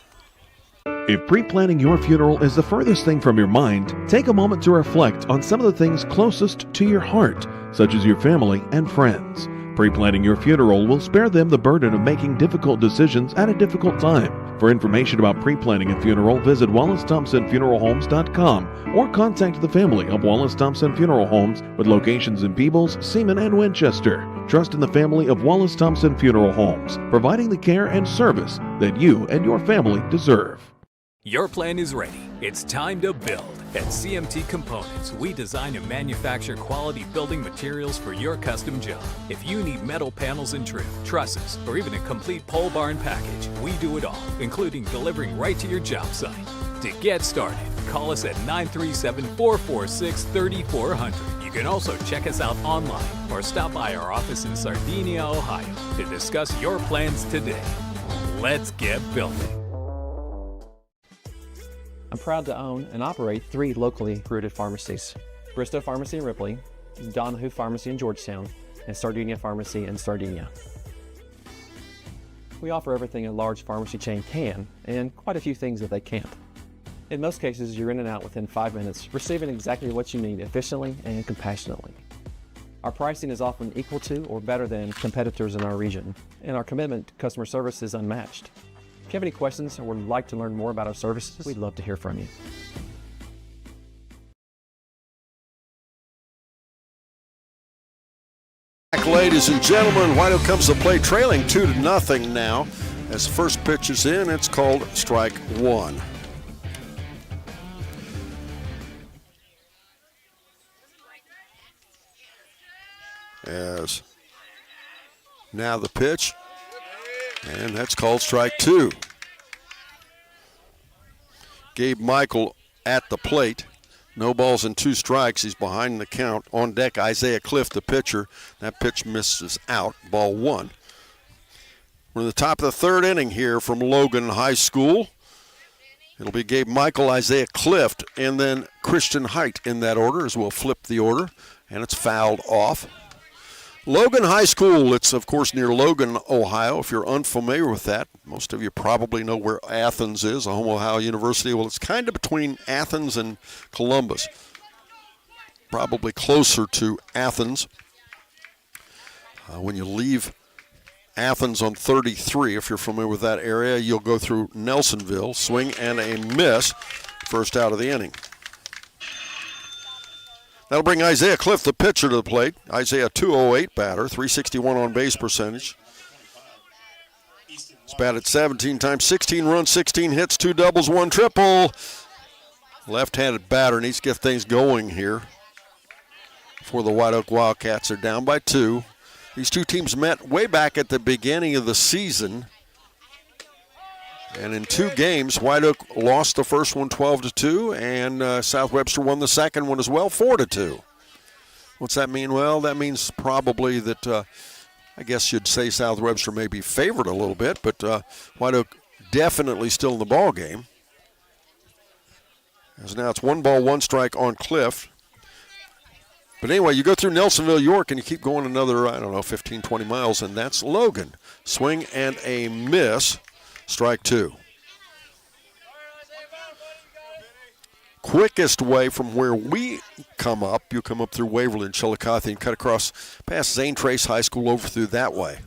If pre-planning your funeral is the furthest thing from your mind, take a moment to reflect on some of the things closest to your heart, such as your family and friends. Pre-planning your funeral will spare them the burden of making difficult decisions at a difficult time. For information about pre-planning a funeral, visit WallaceThompsonFuneralHomes.com or contact the family of Wallace Thompson Funeral Homes with locations in Peebles, Seaman, and Winchester. Trust in the family of Wallace Thompson Funeral Homes, providing the care and service that you and your family deserve. Your plan is ready. It's time to build. At CMT Components, we design and manufacture quality building materials for your custom job. If you need metal panels and trim, trusses, or even a complete pole barn package, we do it all, including delivering right to your job site. To get started, call us at 937-446-3400. You can also check us out online or stop by our office in Sardinia, Ohio to discuss your plans today. Let's get building. I'm proud to own and operate 3 locally rooted pharmacies: Bristow Pharmacy in Ripley, Donahue Pharmacy in Georgetown, and Sardinia Pharmacy in Sardinia. We offer everything a large pharmacy chain can, and quite a few things that they can't. In most cases, you're in and out within 5 minutes, receiving exactly what you need efficiently and compassionately. Our pricing is often equal to or better than competitors in our region, and our commitment to customer service is unmatched. If you have any questions or would like to learn more about our services, we'd love to hear from you. Ladies and gentlemen, Whiteoak comes to play trailing 2-0 now. As the first pitch is in, it's called strike 1. As now the pitch, and that's called strike 2. Gabe Michael at the plate. No balls and 2 strikes. He's behind the count. On deck, Isaiah Cliff, the pitcher. That pitch misses out. Ball 1. We're in the top of the 3rd inning here from Logan High School. It'll be Gabe Michael, Isaiah Cliff, and then Christian Height in that order, as we'll flip the order, and it's fouled off. Logan High School, it's of course near Logan, Ohio. If you're unfamiliar with that, most of you probably know where Athens is, a home of Ohio University. Well, it's kind of between Athens and Columbus. Probably closer to Athens. When you leave Athens on 33, if you're familiar with that area, you'll go through Nelsonville. Swing and a miss. First out of the inning. That'll bring Isaiah Cliff, the pitcher, to the plate. Isaiah, 208 batter, 361 on base percentage. He's batted 17 times, 16 runs, 16 hits, 2 doubles, 1 triple. Left-handed batter needs to get things going here for the Whiteoak Wildcats. They're down by 2. These two teams met way back at the beginning of the season. And in 2 games, Whiteoak lost the first one 12-2, and South Webster won the second one as well, 4-2. What's that mean? Well, that means probably that I guess you'd say South Webster may be favored a little bit, but Whiteoak definitely still in the ball game. As now it's 1 ball, 1 strike on Cliff. But anyway, you go through Nelsonville, York, and you keep going another, 15, 20 miles, and that's Logan. Swing and a miss. Strike 2. Quickest way from where we come up, you come up through Waverly and Chillicothe and cut across past Zane Trace High School over through that way.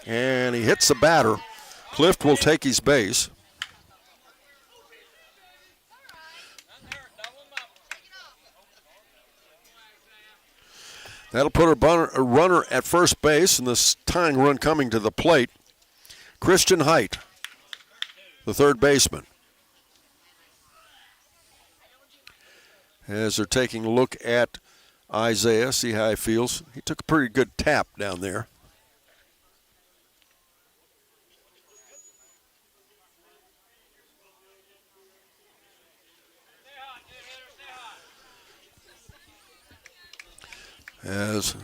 And he hits the batter. Clift will take his base. That'll put a runner at first base, and this tying run coming to the plate. Christian Height, the third baseman. As they're taking a look at Isaiah, see how he feels. He took a pretty good tap down there. As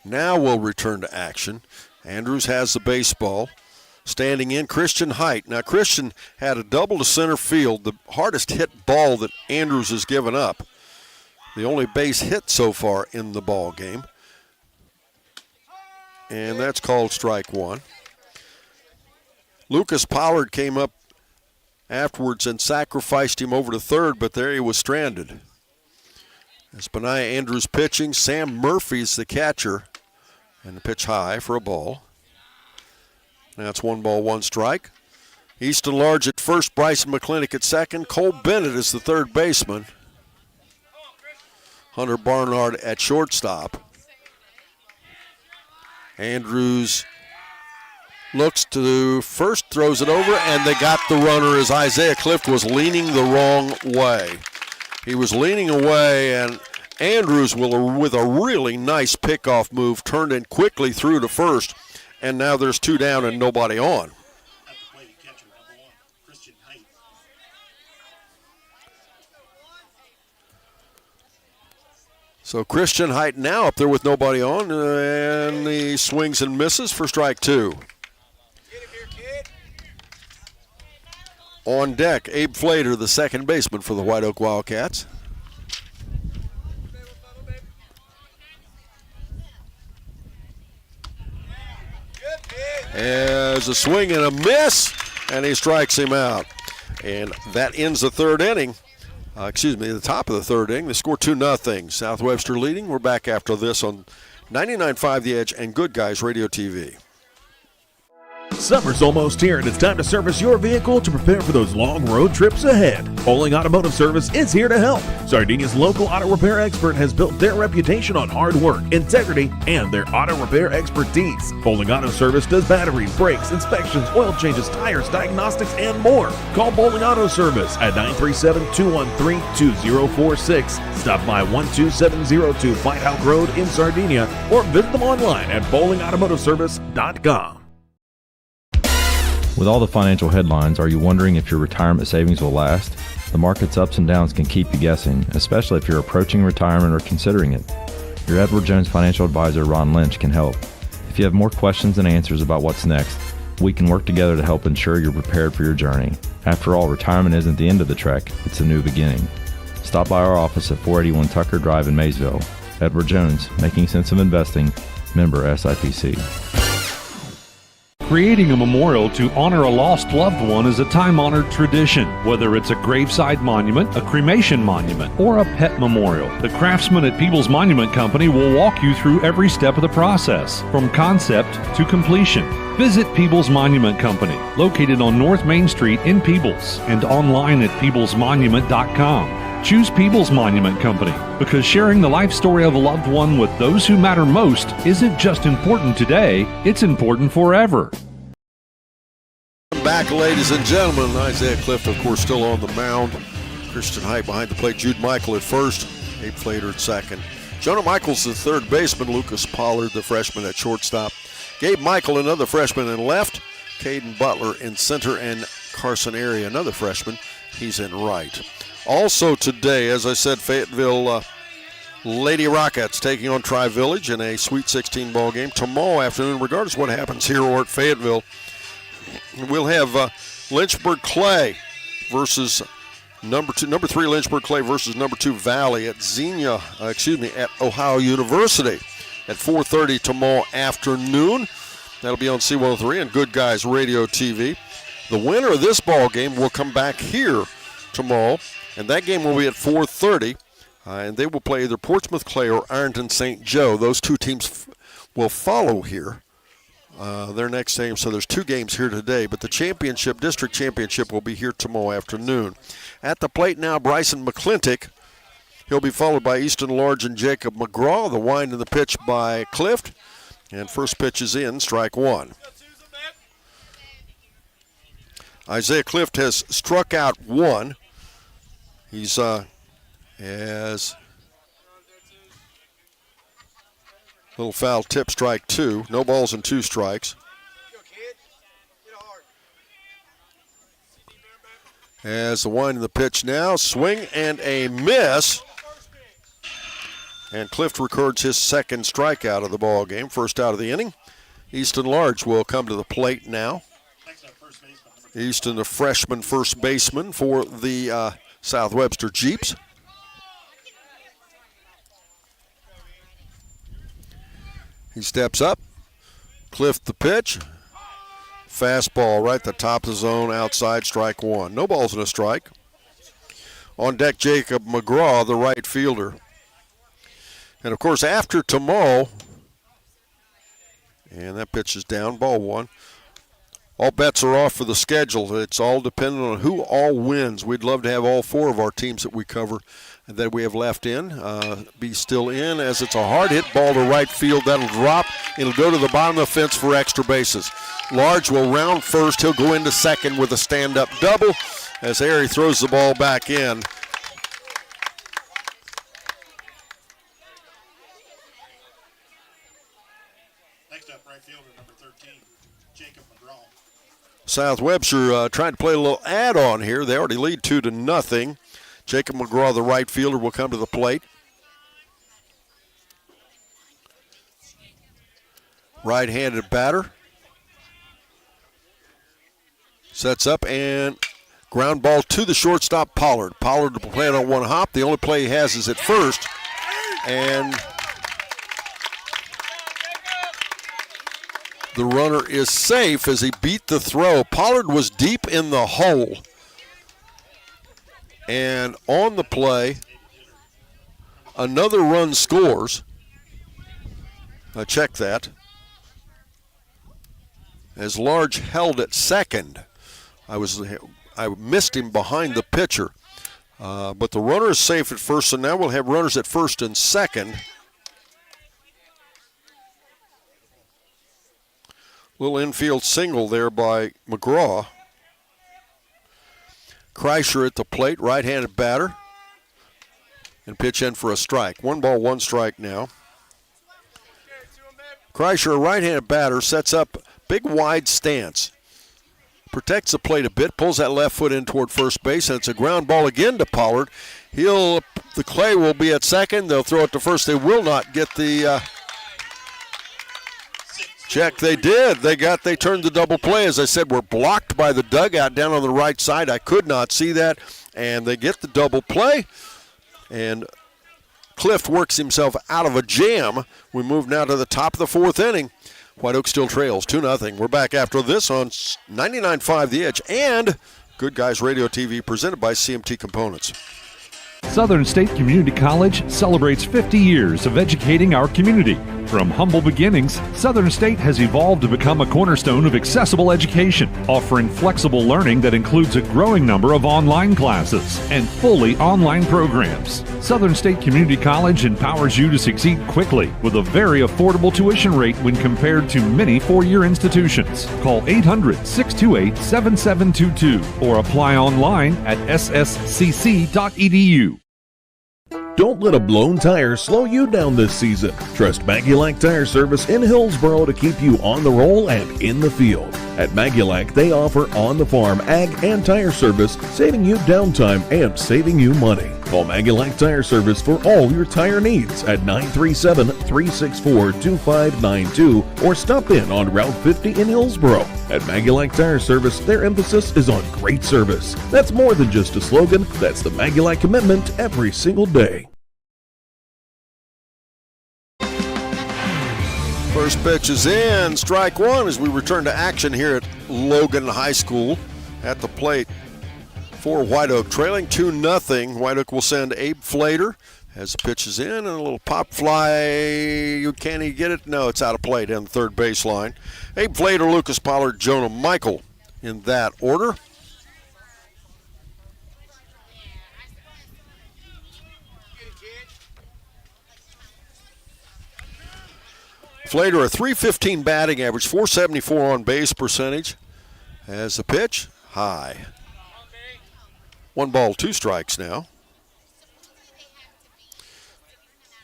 now we'll return to action. Andrews has the baseball. Standing in, Christian Height. Now, Christian had a double to center field, the hardest hit ball that Andrews has given up. The only base hit so far in the ball game. And that's called strike 1. Lucas Pollard came up afterwards and sacrificed him over to third, but there he was stranded. As Benaiah Andrews pitching, Sam Murphy's the catcher. And the pitch high for a ball. Now it's 1 ball, 1 strike. Easton Large at first, Bryson McClintock at second. Cole Bennett is the third baseman. Hunter Barnard at shortstop. Andrews looks to first, throws it over, and they got the runner as Isaiah Clift was leaning the wrong way. He was leaning away, and Andrews, with a really nice pickoff move, turned in quickly through to first, and now there's 2 down and nobody on. So Christian Height now up there with nobody on, and he swings and misses for strike 2. On deck, Abe Flater, the second baseman for the Whiteoak Wildcats. As a swing and a miss, and he strikes him out. And that ends the third inning. The top of the third inning. They score 2-0. South Webster leading. We're back after this on 99.5 The Edge and Good Guys Radio TV. Summer's almost here, and it's time to service your vehicle to prepare for those long road trips ahead. Bowling Automotive Service is here to help. Sardinia's local auto repair expert has built their reputation on hard work, integrity, and their auto repair expertise. Bowling Auto Service does batteries, brakes, inspections, oil changes, tires, diagnostics, and more. Call Bowling Auto Service at 937-213-2046. Stop by 12702 Whiteoak Road in Sardinia, or visit them online at bowlingautomotiveservice.com. With all the financial headlines, are you wondering if your retirement savings will last? The market's ups and downs can keep you guessing, especially if you're approaching retirement or considering it. Your Edward Jones financial advisor, Ron Lynch, can help. If you have more questions than answers about what's next, we can work together to help ensure you're prepared for your journey. After all, retirement isn't the end of the trek, it's a new beginning. Stop by our office at 481 Tucker Drive in Maysville. Edward Jones, making sense of investing, member SIPC. Creating a memorial to honor a lost loved one is a time-honored tradition. Whether it's a graveside monument, a cremation monument, or a pet memorial, the craftsmen at Peebles Monument Company will walk you through every step of the process, from concept to completion. Visit Peebles Monument Company, located on North Main Street in Peebles, and online at peeblesmonument.com. Choose Peebles Monument Company because sharing the life story of a loved one with those who matter most isn't just important today, it's important forever. Back, ladies and gentlemen. Isaiah Clift, of course, still on the mound. Christian Height behind the plate. Jude Michael at first. Abe Flater at second. Jonah Michaels, the third baseman. Lucas Pollard, the freshman, at shortstop. Gabe Michael, another freshman, in left. Caden Butler in center. And Carson Airy, another freshman. He's in right. Also today, as I said, Fayetteville Lady Rockets taking on Tri-Village in a Sweet 16 ball game. Tomorrow afternoon, regardless of what happens here or at Fayetteville, we'll have Lynchburg Clay versus number 3 Lynchburg Clay versus number 2 Valley at at Ohio University at 4:30 tomorrow afternoon. That'll be on C103 and Good Guys Radio TV. The winner of this ball game will come back here tomorrow, and that game will be at 4:30, and they will play either Portsmouth Clay or Ironton St. Joe. Those two teams will follow here. Their next game, so there's 2 games here today, but the district championship will be here tomorrow afternoon. At the plate now, Bryson McClintock. He'll be followed by Easton Large and Jacob McGraw. The wind and the pitch by Clift, and first pitch is in, strike 1. Isaiah Clift has struck out 1. He's has little foul tip, strike 2. No balls and 2 strikes. As the wind of the pitch now, swing and a miss. And Clift records his second strikeout of the ball game, first out of the inning. Easton Large will come to the plate now. Easton, the freshman first baseman for the South Webster Jeeps. He steps up. Clift the pitch. Fastball right at the top of the zone, outside, strike 1. No balls and a strike. On deck, Jacob McGraw, the right fielder. And, of course, after tomorrow, and that pitch is down, ball 1. all bets are off for the schedule. It's all dependent on who all wins. We'd love to have all four of our teams that we cover and that we have left in be still in, as it's a hard hit ball to right field. That'll drop. It'll go to the bottom of the fence for extra bases. Large will round first. He'll go into second with a stand-up double as Harry throws the ball back in. Next up, right fielder number 13, Jacob McGraw. South Webster trying to play a little add-on here. They already lead 2-0. Jacob McGraw, the right fielder, will come to the plate. Right-handed batter. Sets up and ground ball to the shortstop, Pollard. Pollard will play it on one hop. The only play he has is at first. And the runner is safe as he beat the throw. Pollard was deep in the hole. And on the play, another run scores. Check that. As Large held at second. I missed him behind the pitcher. But the runner is safe at first, so now we'll have runners at first and second. Little infield single there by McGraw. Kreischer at the plate, right-handed batter. And pitch in for a strike. 1 ball, 1 strike now. Kreischer, a right-handed batter, sets up big wide stance. Protects the plate a bit, pulls that left foot in toward first base, and it's a ground ball again to Pollard. The Clay will be at second. They'll throw it to first. They will not get the check. They did. They turned the double play. As I said, we're blocked by the dugout down on the right side. I could not see that. And they get the double play. And Clift works himself out of a jam. We move now to the top of the 4th inning. Whiteoak still trails 2-0. We're back after this on 99.5 The Edge and Good Guys Radio TV, presented by CMT Components. Southern State Community College celebrates 50 years of educating our community. From humble beginnings, Southern State has evolved to become a cornerstone of accessible education, offering flexible learning that includes a growing number of online classes and fully online programs. Southern State Community College empowers you to succeed quickly with a very affordable tuition rate when compared to many four-year institutions. Call 800-628-7722 or apply online at sscc.edu. Don't let a blown tire slow you down this season. Trust Maggulac Tire Service in Hillsboro to keep you on the roll and in the field. At Maggulac, they offer on-the-farm ag and tire service, saving you downtime and saving you money. Call Maggulac Tire Service for all your tire needs at 937-364-2592 or stop in on Route 50 in Hillsboro. At Maggulac Tire Service, their emphasis is on great service. That's more than just a slogan. That's the Maggulac commitment every single day. First pitch is in, strike one as we return to action here at Logan High School. At the plate for Whiteoak, trailing 2-0. Whiteoak will send Abe Flater as the pitch is in, and a little pop fly. Can he get it? No, it's out of play down the third baseline. Abe Flater, Lucas Pollard, Jonah Michael in that order. Flater, a .315 batting average, .474 on base percentage. As the pitch, high. 1 ball, 2 strikes now.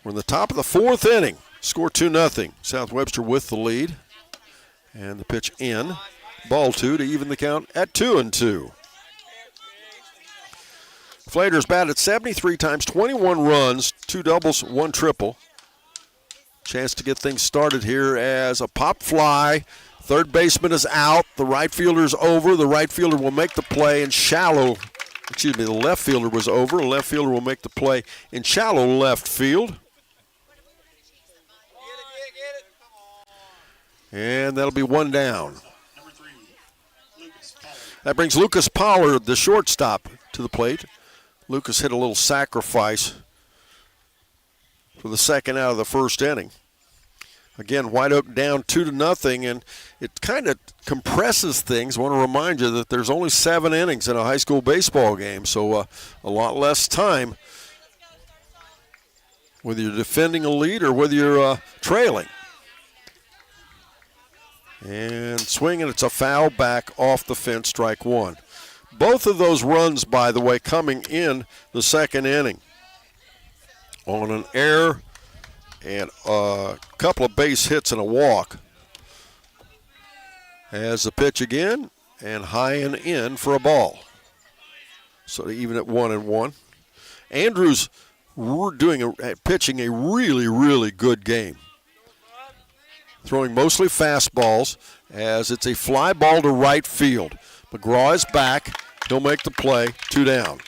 We're in the top of the 4th inning. Score 2-0. South Webster with the lead. And the pitch in. Ball 2 to even the count at 2-2. Flater's batted 73 times, 21 runs, 2 doubles, 1 triple. Chance to get things started here as a pop fly. Third baseman is out. The right fielder's over. The right fielder will make the play in shallow. The left fielder was over. The left fielder will make the play in shallow left field. And that'll be 1 down. That brings Lucas Pollard, the shortstop, to the plate. Lucas hit a little sacrifice for the second out of the first inning. Again, Whiteoak down 2-0, and it kind of compresses things. I want to remind you that there's only 7 innings in a high school baseball game, so a lot less time, whether you're defending a lead or whether you're trailing. And swinging, it's a foul back off the fence, strike one. Both of those runs, by the way, coming in the second inning on an error and a couple of base hits and a walk. As the pitch again, and high and in for a ball. So even at 1-1. Andrews pitching a really, really good game. Throwing mostly fastballs as it's a fly ball to right field. McGraw is back. He'll make the play. 2 down.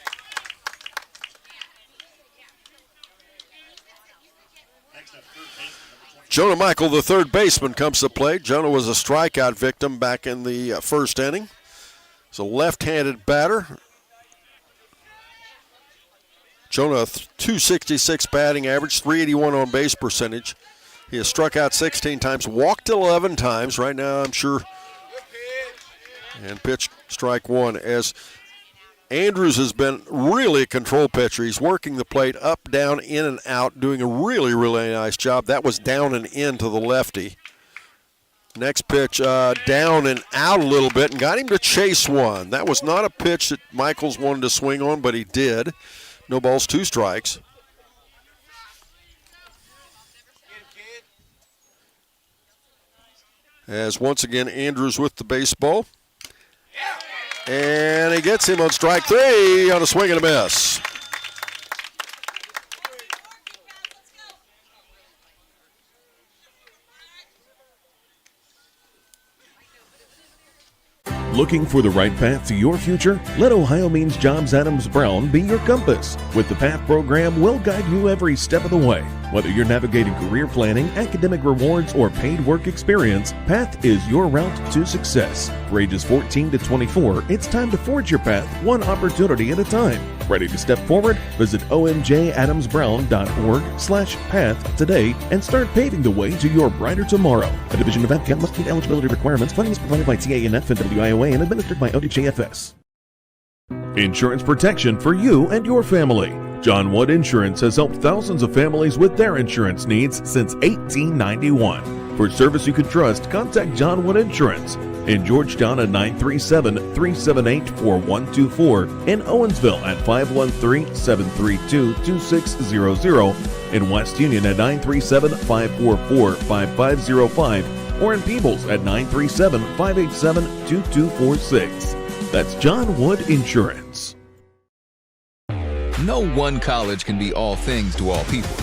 Jonah Michael, the third baseman, comes to play. Jonah was a strikeout victim back in the first inning. He's a left-handed batter. Jonah, 266 batting average, 381 on base percentage. He has struck out 16 times, walked 11 times. Right now, I'm sure. And pitched strike one as Andrews has been really a control pitcher. He's working the plate up, down, in, and out, doing a really, really nice job. That was down and in to the lefty. Next pitch down and out a little bit and got him to chase one. That was not a pitch that Michaels wanted to swing on, but he did. No balls, 2 strikes. As once again, Andrews with the baseball. And he gets him on strike 3 on a swing and a miss. Looking for the right path to your future? Let Ohio Means Jobs Adams Brown be your compass. With the PATH program, we'll guide you every step of the way. Whether you're navigating career planning, academic rewards, or paid work experience, PATH is your route to success. For ages 14 to 24, it's time to forge your path one opportunity at a time. Ready to step forward? Visit omjadamsbrown.org/path today and start paving the way to your brighter tomorrow. A division of APCAM must meet eligibility requirements. Funding is provided by TANF and WIOA and administered by ODJFS. Insurance protection for you and your family. John Wood Insurance has helped thousands of families with their insurance needs since 1891. For service you can trust, contact John Wood Insurance. In Georgetown at 937-378-4124. In Owensville at 513-732-2600. In West Union at 937-544-5505. Or in Peebles at 937-587-2246. That's John Wood Insurance. No one college can be all things to all people.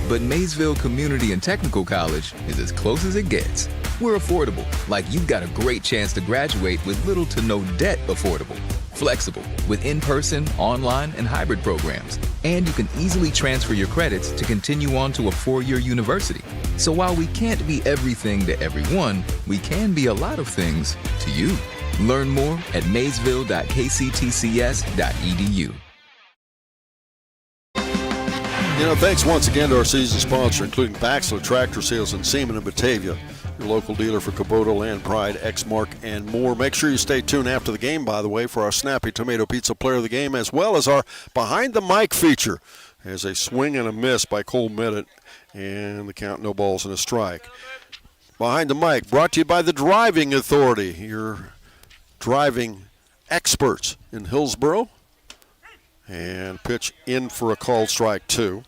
But Maysville Community and Technical College is as close as it gets. We're affordable, like you've got a great chance to graduate with little to no debt. Affordable, flexible, with in-person, online, and hybrid programs. And you can easily transfer your credits to continue on to a 4-year university. So while we can't be everything to everyone, we can be a lot of things to you. Learn more at maysville.kctcs.edu. Thanks once again to our season sponsor, including Baxter Tractor Sales in Seaman and Batavia, your local dealer for Kubota, Land Pride, Exmark, and more. Make sure you stay tuned after the game, by the way, for our Snappy Tomato Pizza Player of the Game, as well as our Behind the Mic feature, as a swing and a miss by Cole Minnett, and the count, no balls and a strike. Behind the Mic, brought to you by the Driving Authority, your driving experts in Hillsboro. And pitch in for a called strike 2.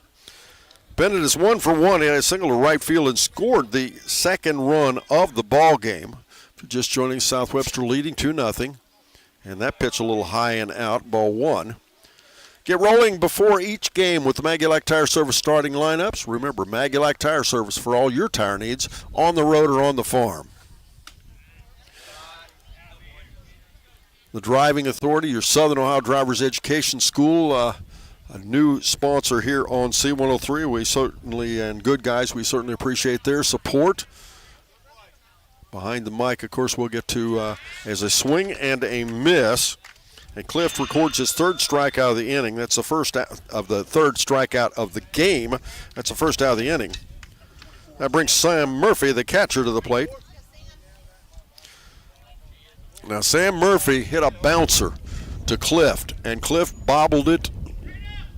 Bennett is 1 for 1. He had a single to right field and scored the second run of the ball game. If you're just joining, South Webster leading 2-0. And that pitch a little high and out, ball 1. Get rolling before each game with the Maguilac Tire Service starting lineups. Remember, Maguilac Tire Service for all your tire needs on the road or on the farm. The Driving Authority, your Southern Ohio Driver's Education School, a new sponsor here on C103. We certainly, and good guys, we certainly appreciate their support. Behind the Mic, of course, we'll get to as a swing and a miss. And Cliff records his third strikeout of the inning. That's the first of the third strikeout of the game. That's the first out of the inning. That brings Sam Murphy, the catcher, to the plate. Now, Sam Murphy hit a bouncer to Clift, and Clift bobbled it,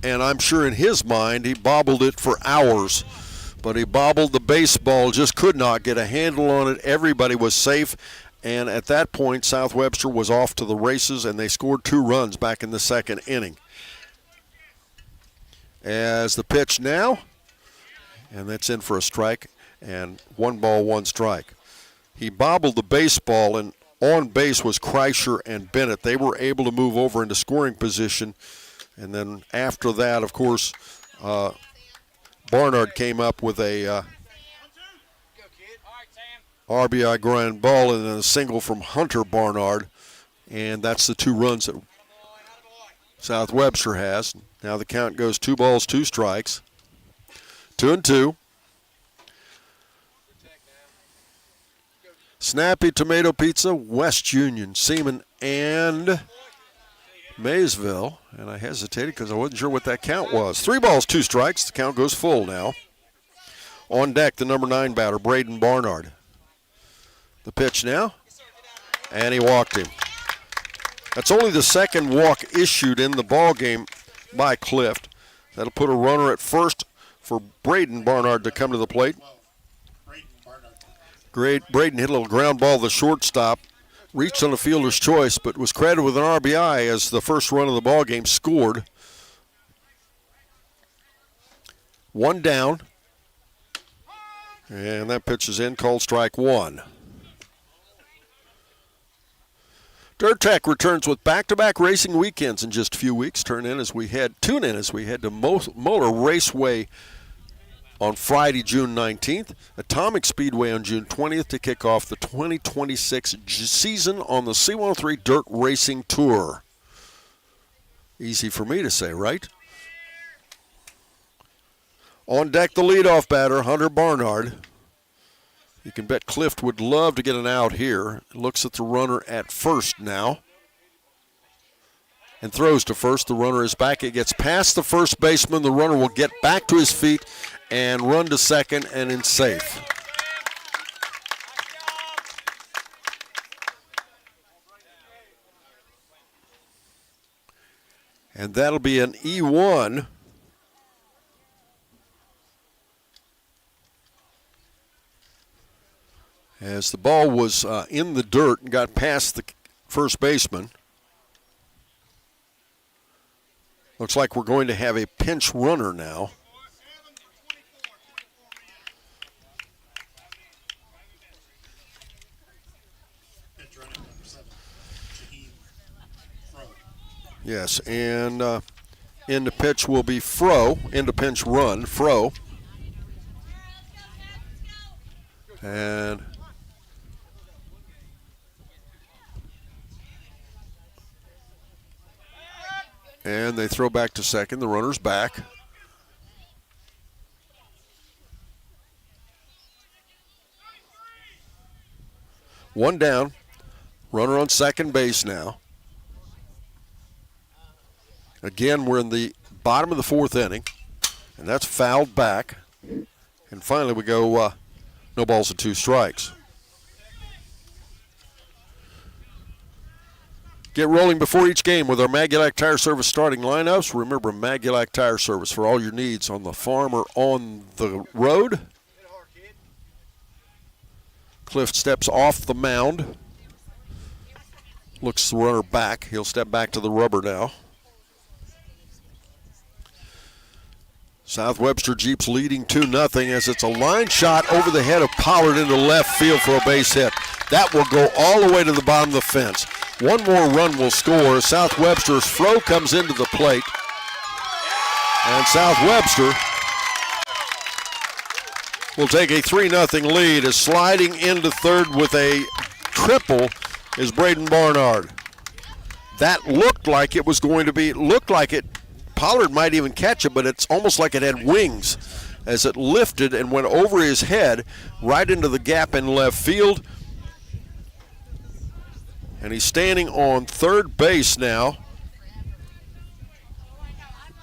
and I'm sure in his mind he bobbled it for hours. But he bobbled the baseball, just could not get a handle on it. Everybody was safe, and at that point, South Webster was off to the races, and they scored 2 runs back in the second inning. As the pitch now, and that's in for a strike, and 1 ball, 1 strike. He bobbled the baseball, and on base was Kreischer and Bennett. They were able to move over into scoring position, and then after that, of course, Barnard came up with a RBI grand ball and then a single from Hunter Barnard, and that's the 2 runs that South Webster has. Now the count goes 2 balls, 2 strikes, 2-2. Snappy Tomato Pizza, West Union, Seaman, and Maysville. And I hesitated because I wasn't sure what that count was. 3 balls, 2 strikes. The count goes full now. On deck, the number 9 batter, Braden Barnard. The pitch now, and he walked him. That's only the 2nd walk issued in the ball game by Clift. That'll put a runner at first for Braden Barnard to come to the plate. Braden hit a little ground ball to the shortstop, reached on the fielder's choice, but was credited with an RBI as the first run of the ball game scored. 1 down, and that pitch is in, called strike 1. Dirt Track returns with back-to-back racing weekends in just a few weeks. Tune in as we head to Moeller Raceway on Friday, June 19th, Atomic Speedway on June 20th to kick off the 2026 season on the C103 Dirt Racing Tour. Easy for me to say, right? On deck, the leadoff batter, Hunter Barnard. You can bet Clift would love to get an out here. Looks at the runner at first now. And throws to first. The runner is back. It gets past the first baseman. The runner will get back to his feet and run to second and in safe. And that'll be an E1. As the ball was in the dirt and got past the first baseman. Looks like we're going to have a pinch runner now. Yes, and in the pitch will be Fro, in the pinch run, Fro. And they throw back to second. The runner's back. One down. Runner on second base now. Again, we're in the bottom of the 4th inning, and that's fouled back. And finally we go no balls and 2 strikes. Get rolling before each game with our Magulac Tire Service starting lineups. Remember, Magulac Tire Service for all your needs on the farm or on the road. Clift steps off the mound. Looks the runner back. He'll step back to the rubber now. South Webster Jeeps leading 2-0 as it's a line shot over the head of Pollard into left field for a base hit. That will go all the way to the bottom of the fence. One more run will score. South Webster's Fro comes into the plate. And South Webster will take a 3-0 lead as sliding into third with a triple is Braden Barnard. That looked like it was going to be, Pollard might even catch it, but it's almost like it had wings as it lifted and went over his head right into the gap in left field. And he's standing on third base now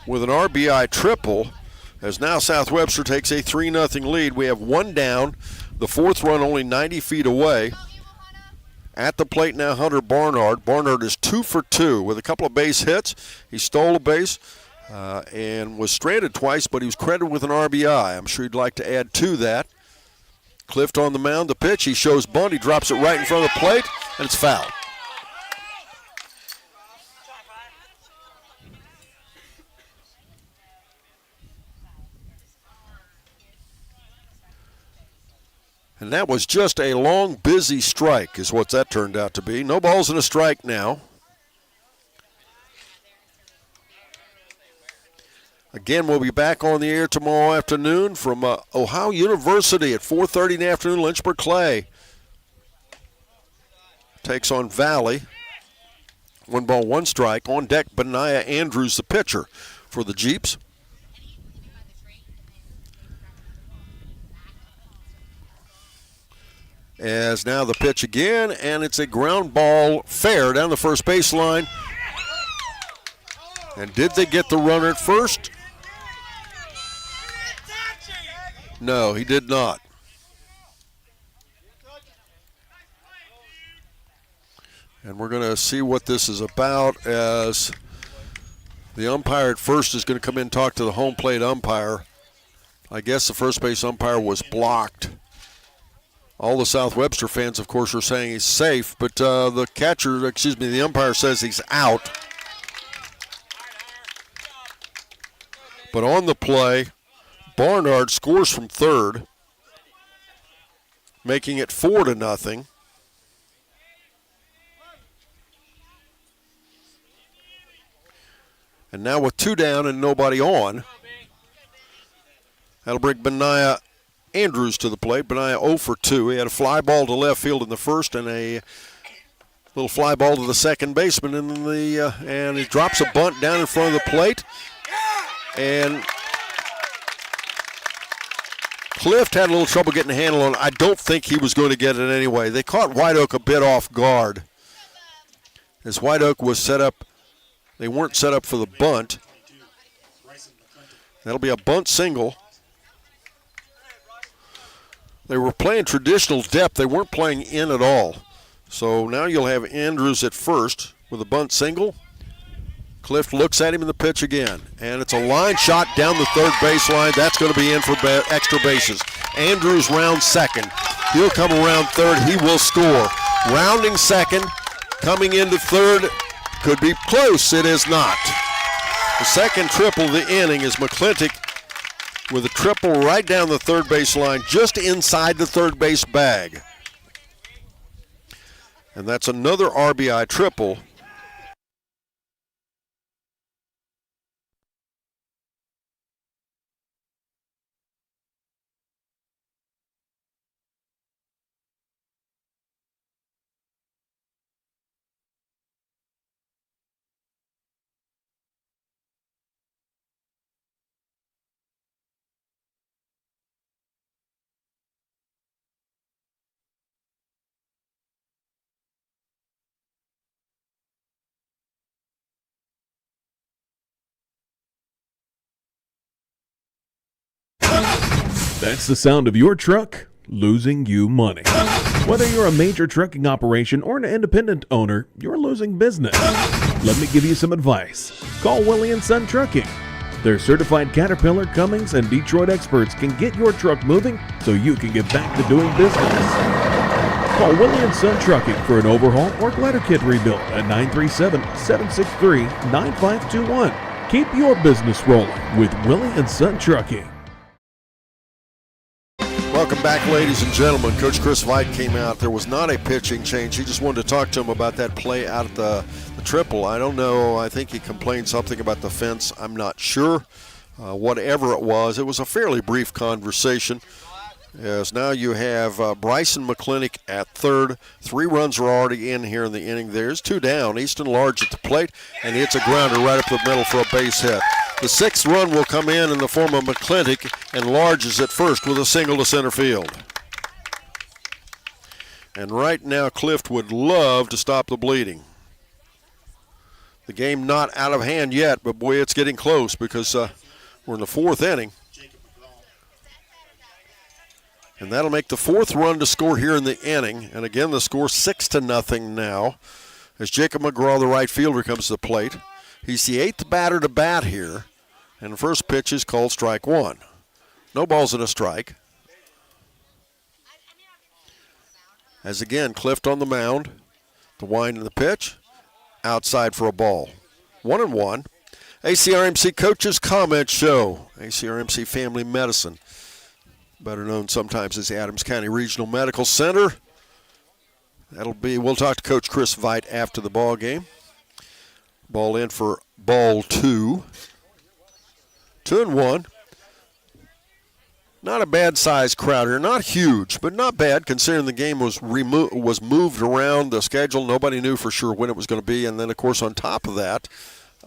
with an RBI triple as now South Webster takes a 3-0 lead. We have one down, the fourth run only 90 feet away. At the plate now, Hunter Barnard. Barnard is 2 for 2 with a couple of base hits. He stole a base and was stranded twice, but he was credited with an RBI. I'm sure he'd like to add to that. Clift on the mound, the pitch. He shows bunt. He drops it right in front of the plate, and it's foul. And that was just a long, busy strike is what that turned out to be. No balls and a strike now. Again, we'll be back on the air tomorrow afternoon from Ohio University at 4:30 in the afternoon. Lynchburg Clay takes on Valley. 1 ball, 1 strike. On deck, Benaiah Andrews, the pitcher for the Jeeps. As now the pitch again, and it's a ground ball fair down the first baseline. And did they get the runner at first? No, he did not. And we're going to see what this is about as the umpire at first is going to come in and talk to the home plate umpire. I guess the first base umpire was blocked. All the South Webster fans, of course, are saying he's safe, but the umpire says he's out. But on the play, Barnard scores from third, making it 4-0. And now with 2 down and nobody on, that'll bring Benaiah Andrews to the plate. Benaiah 0 for 2. He had a fly ball to left field in the first and a little fly ball to the second baseman and he drops a bunt down in front of the plate. And Clift had a little trouble getting a handle on it. I don't think he was going to get it anyway. They caught Whiteoak a bit off guard. As Whiteoak was set up, they weren't set up for the bunt. That'll be a bunt single. They were playing traditional depth. They weren't playing in at all. So now you'll have Andrews at first with a bunt single. Clift looks at him in the pitch again. And it's a line shot down the third baseline. That's going to be in for extra bases. Andrews rounds second. He'll come around third. He will score. Rounding second, coming into third. Could be close. It is not. The second triple of the inning is McClintock with a triple right down the third baseline, just inside the third base bag. And that's another RBI triple. That's the sound of your truck losing you money. Whether you're a major trucking operation or an independent owner, you're losing business. Let me give you some advice. Call Willie & Son Trucking. Their certified Caterpillar, Cummins, and Detroit experts can get your truck moving so you can get back to doing business. Call Willie & Son Trucking for an overhaul or glider kit rebuild at 937-763-9521. Keep your business rolling with Willie & Son Trucking. Welcome back, ladies and gentlemen. Coach Chris Veit came out. There was not a pitching change. He just wanted to talk to him about that play out at the triple. I don't know. I think he complained something about the fence. I'm not sure. Whatever it was a fairly brief conversation. As now you have Bryson McClintock at third. 3 runs are already in here in the inning. There's 2 down. Easton Large at the plate, and it's a grounder right up the middle for a base hit. The 6th run will come in the form of McClintock, and Large is at first with a single to center field. And right now, Clift would love to stop the bleeding. The game not out of hand yet, but boy, it's getting close because we're in the 4th inning. And that'll make the fourth run to score here in the inning. And again, the score 6-0 now as Jacob McGraw, the right fielder, comes to the plate. He's the 8th batter to bat here. And the first pitch is called strike one. No balls and a strike. As again, Clift on the mound. The wind and the pitch. Outside for a ball. 1-1. ACRMC Coaches Comment Show. ACRMC Family Medicine. Better known sometimes as the Adams County Regional Medical Center. We'll talk to Coach Chris Veit after the ball game. Ball in for ball two. 2-1. Not a bad sized crowd here. Not huge, but not bad considering the game was moved around the schedule. Nobody knew for sure when it was going to be. And then, of course, on top of that,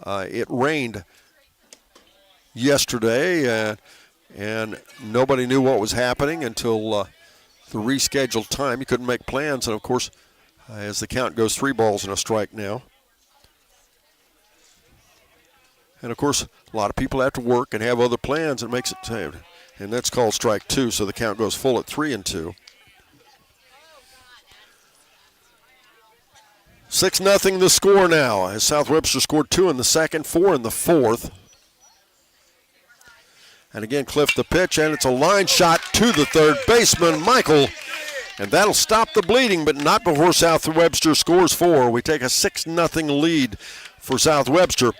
it rained yesterday. And nobody knew what was happening until the rescheduled time. You couldn't make plans. And, of course, as the count goes 3 balls and a strike now. And, of course, a lot of people have to work and have other plans. It makes it, and that's called strike 2, so the count goes full at 3-2. 6-0 the score now, as South Webster scored 2 in the second, 4 in the fourth. And again, Cliff the pitch, and it's a line shot to the third baseman, Michael. And that'll stop the bleeding, but not before South Webster scores 4. We take a 6-0 lead for South Webster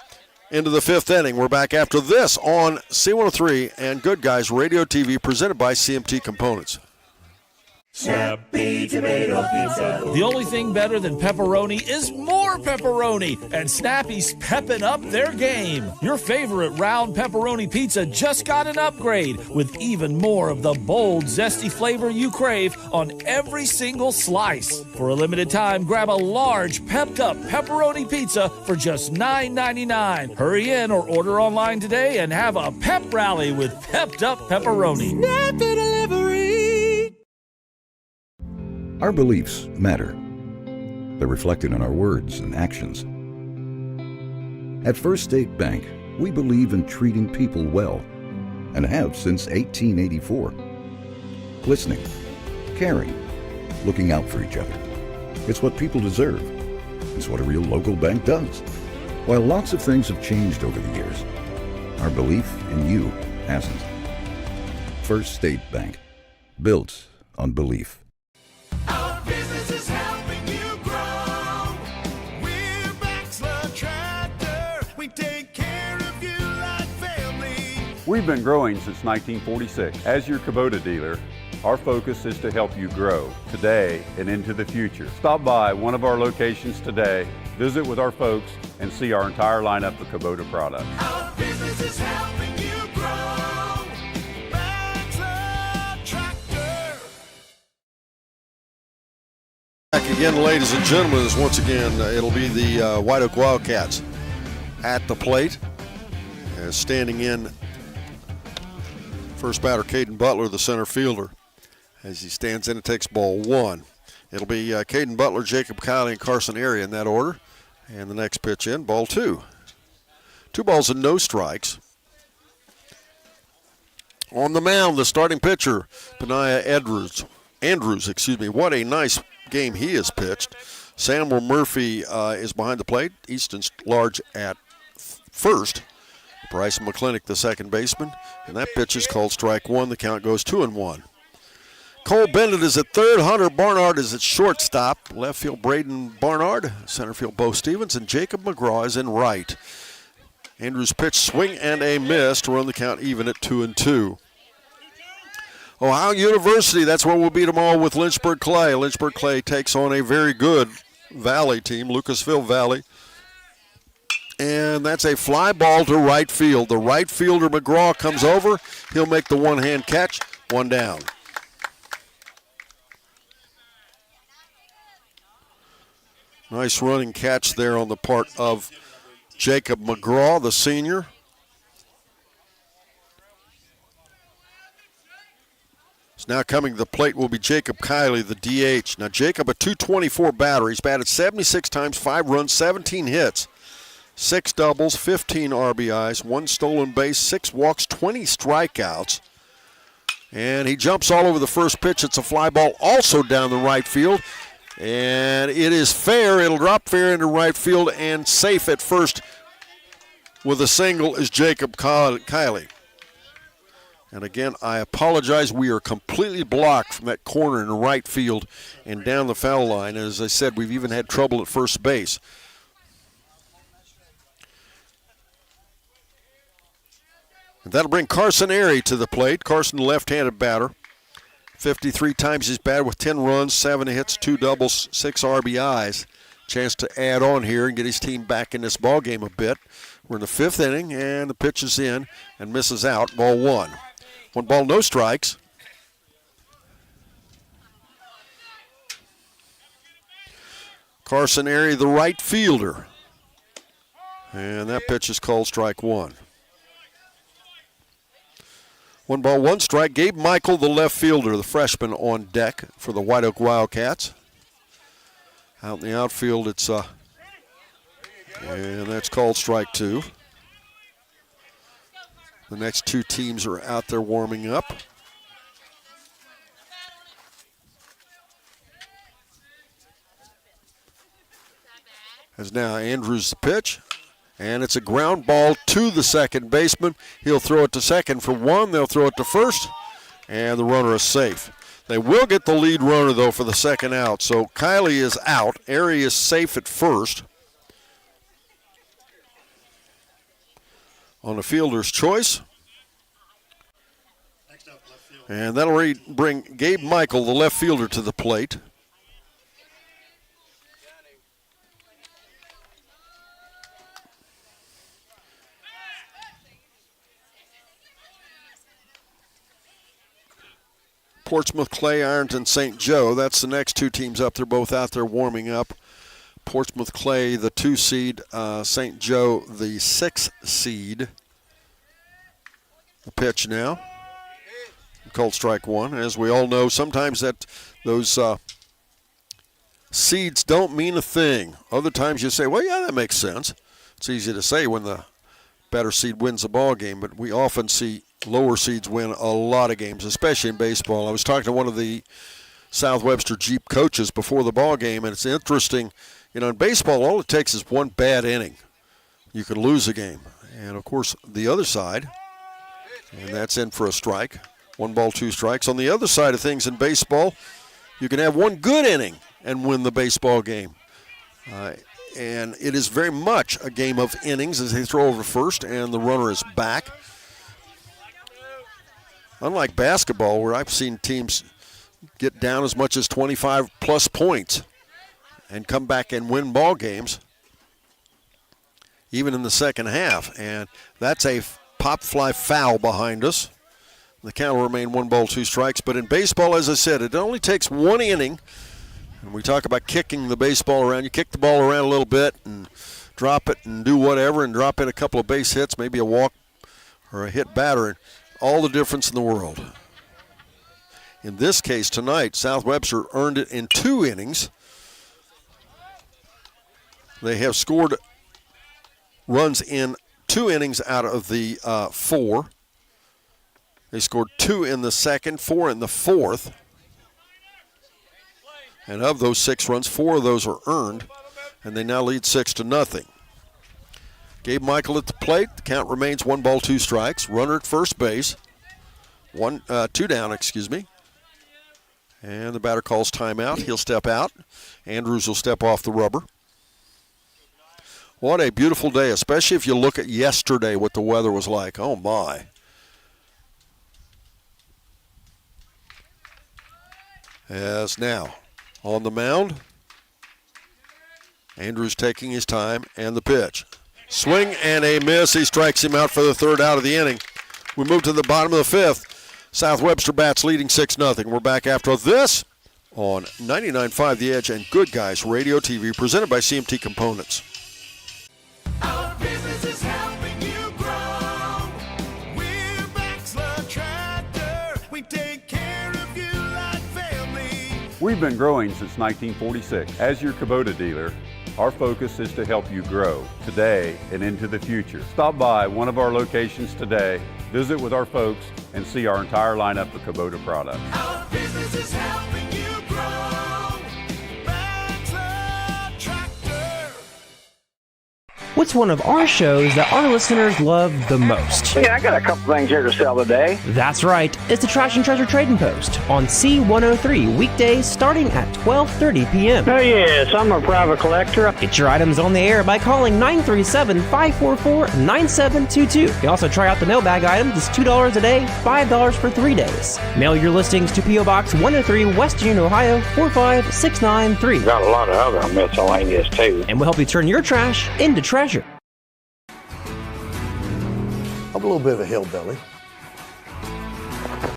into the 5th inning. We're back after this on C103 and Good Guys Radio TV, presented by CMT Components. Snappy Tomato Pizza. The only thing better than pepperoni is more pepperoni, and Snappy's pepping up their game. Your favorite round pepperoni pizza just got an upgrade with even more of the bold, zesty flavor you crave on every single slice. For a limited time, grab a large, pepped-up pepperoni pizza for just $9.99. Hurry in or order online today and have a pep rally with pepped-up pepperoni. Snappy Delivery. Our beliefs matter. They're reflected in our words and actions. At First State Bank, we believe in treating people well and have since 1884. Listening, caring, looking out for each other. It's what people deserve. It's what a real local bank does. While lots of things have changed over the years, our belief in you hasn't. First State Bank, built on belief. Our business is helping you grow. We're Baxter Tractor. We take care of you like family. We've been growing since 1946. As your Kubota dealer, our focus is to help you grow today and into the future. Stop by one of our locations today, visit with our folks, and see our entire lineup of Kubota products. Our business is helping you grow. Baxter Tractor. Back again, ladies and gentlemen, as once again, it'll be the Whiteoak Wildcats at the plate. Standing in, first batter, Caden Butler, the center fielder. As he stands in, it takes ball 1. It'll be Caden Butler, Jacob Kiley, and Carson Area in that order. And the next pitch in, ball 2. 2 balls and no strikes. On the mound, the starting pitcher, Benaiah Andrews. What a nice game he has pitched. Samuel Murphy is behind the plate. Easton Large at first. Bryson McClintock, the second baseman. And that pitch is called strike 1. The count goes 2-1. Cole Bennett is at third. Hunter Barnard is at shortstop. Left field, Braden Barnard. Center field, Bo Stevens. And Jacob McGraw is in right. Andrews pitch, swing and a miss to run the count even at 2-2. Ohio University, that's where we'll be tomorrow with Lynchburg Clay. Lynchburg Clay takes on a very good Valley team, Lucasville Valley. And that's a fly ball to right field. The right fielder, McGraw, comes over. He'll make the one-hand catch, 1 down. Nice running catch there on the part of Jacob McGraw, the senior. Now coming to the plate will be Jacob Kiley, the DH. Now Jacob, a .224 batter. He's batted 76 times, 5 runs, 17 hits, 6 doubles, 15 RBIs, 1 stolen base, 6 walks, 20 strikeouts. And he jumps all over the first pitch. It's a fly ball also down the right field. And it is fair. It'll drop fair into right field, and safe at first with a single is Jacob Kiley. And again, I apologize. We are completely blocked from that corner in the right field and down the foul line. As I said, we've even had trouble at first base. And that'll bring Carson Airy to the plate. Carson, the left-handed batter. 53 times he's batted with 10 runs, 7 hits, 2 doubles, 6 RBIs. Chance to add on here and get his team back in this ball game a bit. We're in the 5th inning, and the pitch is in and misses out. Ball 1. 1 ball, no strikes. Carson Airy, the right fielder. And that pitch is called strike 1. 1 ball, 1 strike. Gabe Michael, the left fielder, the freshman, on deck for the Whiteoak Wildcats. Out in the outfield, it's and that's called strike 2. The next 2 teams are out there warming up. As now Andrews the pitch. And it's a ground ball to the second baseman. He'll throw it to second for 1. They'll throw it to first, and the runner is safe. They will get the lead runner, though, for the second out. So Kiley is out. Airy is safe at first. On the fielder's choice. And that'll bring Gabe Michael, the left fielder, to the plate. Portsmouth, Clay, Ironton, St. Joe. That's the next 2 teams up. They're both out there warming up. Portsmouth, Clay, the 2 seed. St. Joe, the 6 seed. The pitch now. Called strike 1. As we all know, sometimes those seeds don't mean a thing. Other times you say, well, yeah, that makes sense. It's easy to say when the better seed wins the ball game, but we often see lower seeds win a lot of games, especially in baseball. I was talking to one of the South Webster Jeep coaches before the ball game, and it's interesting. You know, in baseball, all it takes is 1 bad inning. You can lose a game. And, of course, the other side, and that's in for a strike. 1 ball, 2 strikes. On the other side of things in baseball, you can have 1 good inning and win the baseball game. And it is very much a game of innings as they throw over first, and the runner is back. Unlike basketball, where I've seen teams get down as much as 25-plus points and come back and win ball games, even in the second half. And that's a pop fly foul behind us. The count will remain 1 ball, 2 strikes. But in baseball, as I said, it only takes 1 inning. And we talk about kicking the baseball around. You kick the ball around a little bit and drop it and do whatever and drop in a couple of base hits, maybe a walk or a hit batter. All the difference in the world. In this case tonight, South Webster earned it in 2 innings. They have scored runs in 2 innings out of the 4. They scored 2 in the second, 4 in the fourth. And of those 6 runs, 4 of those are earned, and they now lead 6-0. Gabe Michael at the plate. The count remains 1 ball, 2 strikes. Runner at first base. 2 down, excuse me. And the batter calls timeout. He'll step out. Andrews will step off the rubber. What a beautiful day, especially if you look at yesterday, what the weather was like. Oh, my. As now on the mound, Andrews taking his time, and the pitch. Swing and a miss. He strikes him out for the 3rd out of the inning. We move to the bottom of the 5th. South Webster bats leading 6-0. We're back after this on 99.5 The Edge and Good Guys Radio TV, presented by CMT Components. Our business is helping you grow. We're Baxter Tractor. We take care of you like family. We've been growing since 1946. As your Kubota dealer, our focus is to help you grow today and into the future. Stop by one of our locations today Visit with our folks and see our entire lineup of Kubota products. Our business is helping you grow. Bachelor Tractor. What's one of our shows that our listeners love the most? Yeah, I got a couple things here to sell today. That's right. It's the Trash and Treasure Trading Post on C103 weekdays starting at 12:30 p.m. Oh yes, I'm a private collector. Get your items on the air by calling 937-544-9722. You can also try out the mailbag items. It's $2 a day, $5 for 3 days. Mail your listings to P.O. Box 103, West Union, Ohio 45693. Got a lot of other miscellaneous too. And we'll help you turn your trash into treasure. I'm a little bit of a hillbilly.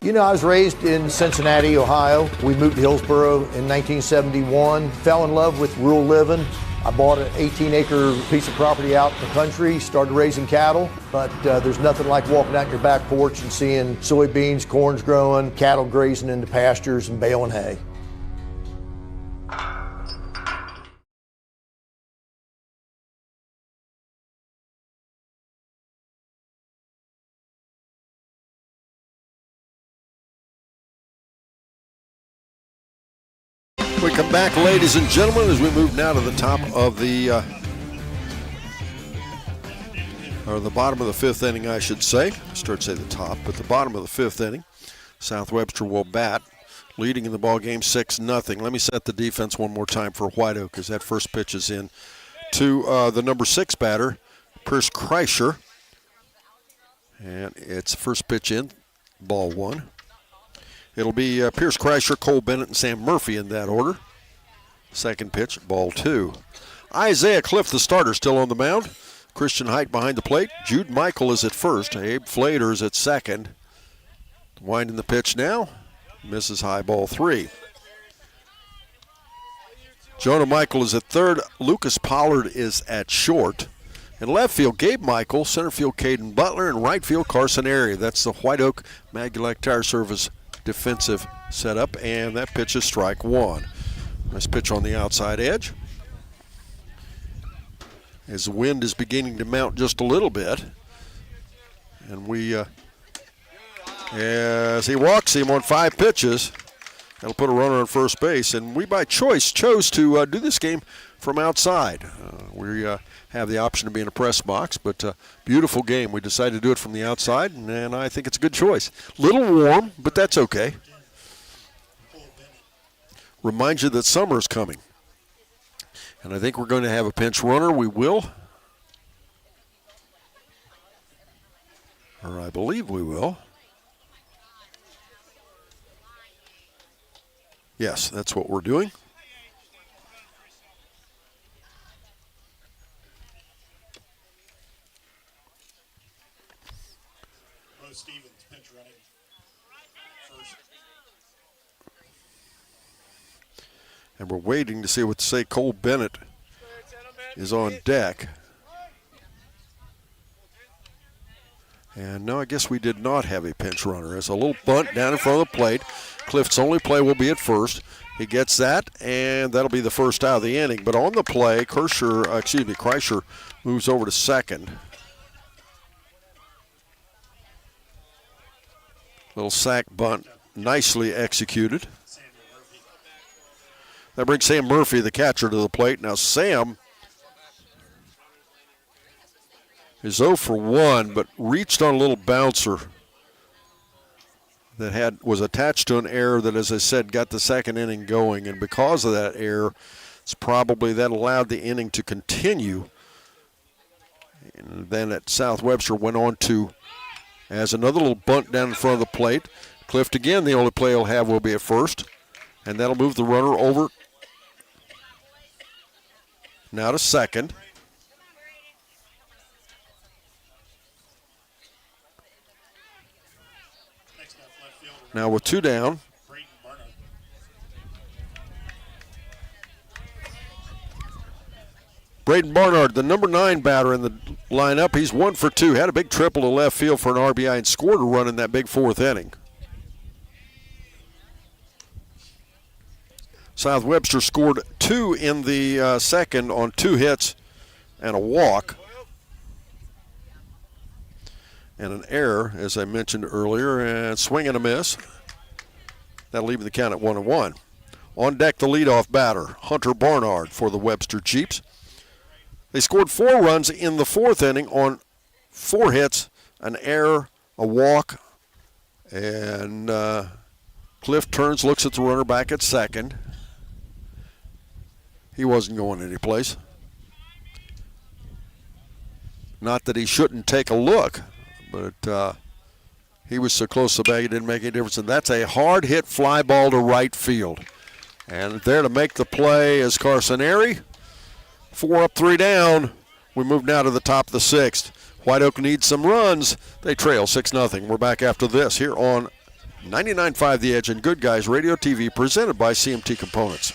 You know, I was raised in Cincinnati, Ohio. We moved to Hillsboro in 1971, fell in love with rural living. I bought an 18-acre piece of property out in the country, started raising cattle, but there's nothing like walking out your back porch and seeing soybeans, corn's growing, cattle grazing in the pastures and baling hay. We come back, ladies and gentlemen, as we move now to the top of the bottom of the fifth inning, I should say. I started to say the top, but the bottom of the fifth inning. South Webster will bat, leading in the ball game 6-0. Let me set the defense one more time for Whiteoak, because that first pitch is in to the number 6 batter, Pierce Kreischer. And it's first pitch in, ball 1. It'll be Pierce Kreischer, Cole Bennett, and Sam Murphy in that order. Second pitch, ball 2. Isaiah Cliff, the starter, still on the mound. Christian Height behind the plate. Jude Michael is at first. Abe Flater is at second. Winding the pitch now. Misses high, ball 3. Jonah Michael is at third. Lucas Pollard is at short. In left field, Gabe Michael. Center field, Caden Butler. And right field, Carson Airy. That's the Whiteoak Maglite Tire Service defensive setup, and that pitch is strike 1. Nice pitch on the outside edge. As the wind is beginning to mount just a little bit, and as he walks him on 5 pitches, that'll put a runner on first base, and we by choice chose to do this game from outside. We have the option to be in a press box, but beautiful game. We decided to do it from the outside, and I think it's a good choice. Little warm, but that's okay. Reminds you that summer's coming. And I think we're going to have a pinch runner. We will. Or I believe we will. Yes, that's what we're doing. Stevens, pinch running first. And we're waiting to see what to say. Cole Bennett is on deck. And no, I guess we did not have a pinch runner. There's a little bunt down in front of the plate. Clift's only play will be at first. He gets that, and that'll be the first out of the inning. But on the play, Kreischer moves over to second. Little sack bunt, nicely executed. That brings Sam Murphy, the catcher, to the plate. Now Sam is 0 for 1, but reached on a little bouncer that was attached to an error that, as I said, got the second inning going. And because of that error, it's probably that allowed the inning to continue. And then at South Webster went on to, as another little bunt down in front of the plate. Clift again, the only play he'll have will be at first. And that'll move the runner over now to second. Now with 2 down. Braden Barnard, the number 9 batter in the lineup. He's 1 for 2. Had a big triple to left field for an RBI and scored a run in that big 4th inning. South Webster scored 2 in the second on 2 hits and a walk. and an error, as I mentioned earlier, and swing and a miss. That'll leave the count at 1-1. On deck, the leadoff batter, Hunter Barnard for the Webster Jeeps. They scored 4 runs in the 4th inning on 4 hits, an error, a walk, and Cliff turns, looks at the runner back at second. He wasn't going anyplace. Not that he shouldn't take a look, but he was so close to the bag it didn't make any difference. And that's a hard hit fly ball to right field. And there to make the play is Carson Airy. 4 up, 3 down. We move now to the top of the 6th. Whiteoak needs some runs. They trail 6-0. We're back after this here on 99.5 The Edge and Good Guys Radio TV, presented by CMT Components.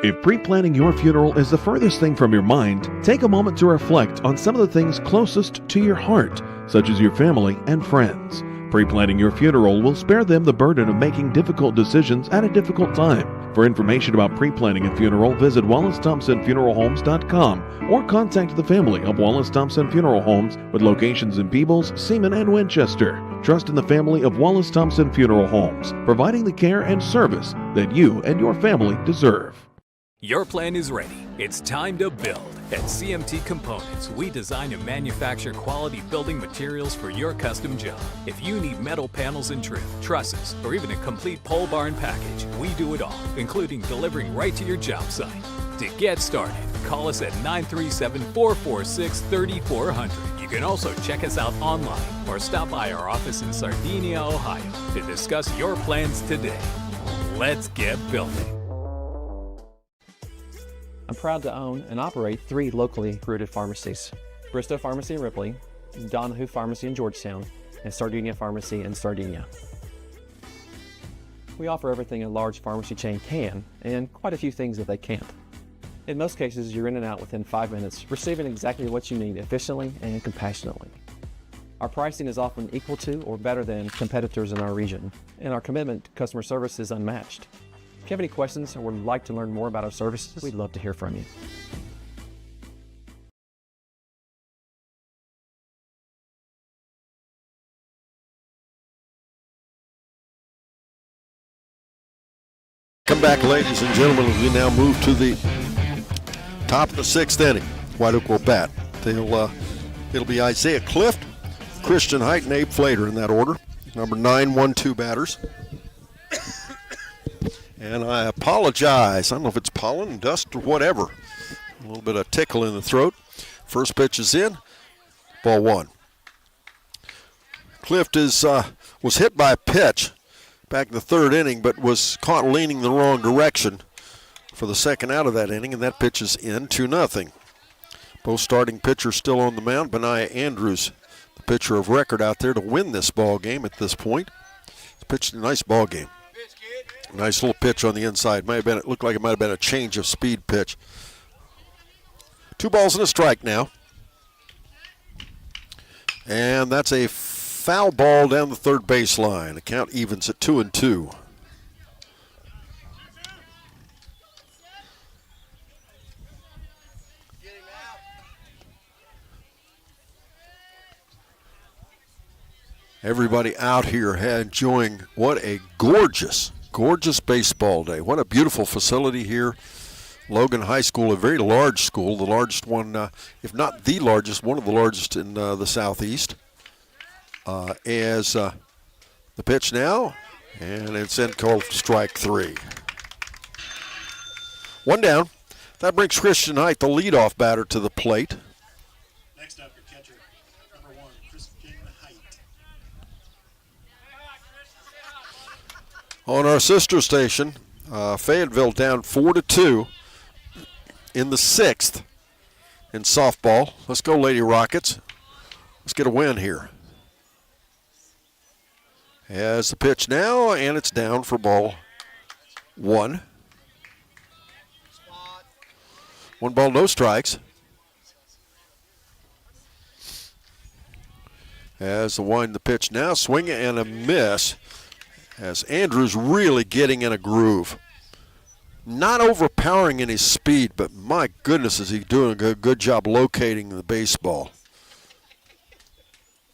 If pre-planning your funeral is the furthest thing from your mind, take a moment to reflect on some of the things closest to your heart, such as your family and friends. Pre-planning your funeral will spare them the burden of making difficult decisions at a difficult time. For information about pre-planning a funeral, visit WallaceThompsonFuneralHomes.com or contact the family of Wallace Thompson Funeral Homes with locations in Peebles, Seaman, and Winchester. Trust in the family of Wallace Thompson Funeral Homes, providing the care and service that you and your family deserve. Your plan is ready. It's time to build. At CMT Components, we design and manufacture quality building materials for your custom job. If you need metal panels and trim, trusses, or even a complete pole barn package, we do it all, including delivering right to your job site. To get started, call us at 937-446-3400. You can also check us out online or stop by our office in Sardinia, Ohio to discuss your plans today. Let's get building. I'm proud to own and operate 3 locally rooted pharmacies: Bristow Pharmacy in Ripley, Donahue Pharmacy in Georgetown, and Sardinia Pharmacy in Sardinia. We offer everything a large pharmacy chain can, and quite a few things that they can't. In most cases, you're in and out within 5 minutes, receiving exactly what you need efficiently and compassionately. Our pricing is often equal to or better than competitors in our region, and our commitment to customer service is unmatched. If you have any questions or would like to learn more about our services, we'd love to hear from you. Come back, ladies and gentlemen, as we now move to the top of the 6th inning. Whiteoak will bat. It'll be Isaiah Clift, Christian Height, and Abe Flater in that order. Number 9, 1-2 batters. And I apologize. I don't know if it's pollen, dust, or whatever. A little bit of tickle in the throat. First pitch is in. Ball 1. Clift was hit by a pitch back in the 3rd inning, but was caught leaning the wrong direction for the second out of that inning, and that pitch is in, 2-0. Both starting pitchers still on the mound. Benaiah Andrews, the pitcher of record out there to win this ball game at this point. He's pitched a nice ball game. Nice little pitch on the inside. It looked like it might have been a change of speed pitch. 2 balls and a strike now. And that's a foul ball down the 3rd baseline. The count evens at 2-2. Everybody out here enjoying what a gorgeous baseball day. What a beautiful facility here. Logan High School, a very large school, the largest one, if not the largest, one of the largest in the Southeast. As the pitch now, and it's in called strike 3. 1 down. That brings Christian Height, the leadoff batter, to the plate. Next up, your catcher, number 1, Christian Height. On our sister station, Fayetteville down 4-2 in the 6th in softball. Let's go, Lady Rockets. Let's get a win here. As the pitch now, and it's down for ball 1. 1 ball, no strikes. As the wind the pitch now, swing and a miss. As Andrews really getting in a groove. Not overpowering in his speed, but my goodness is he doing a good job locating the baseball.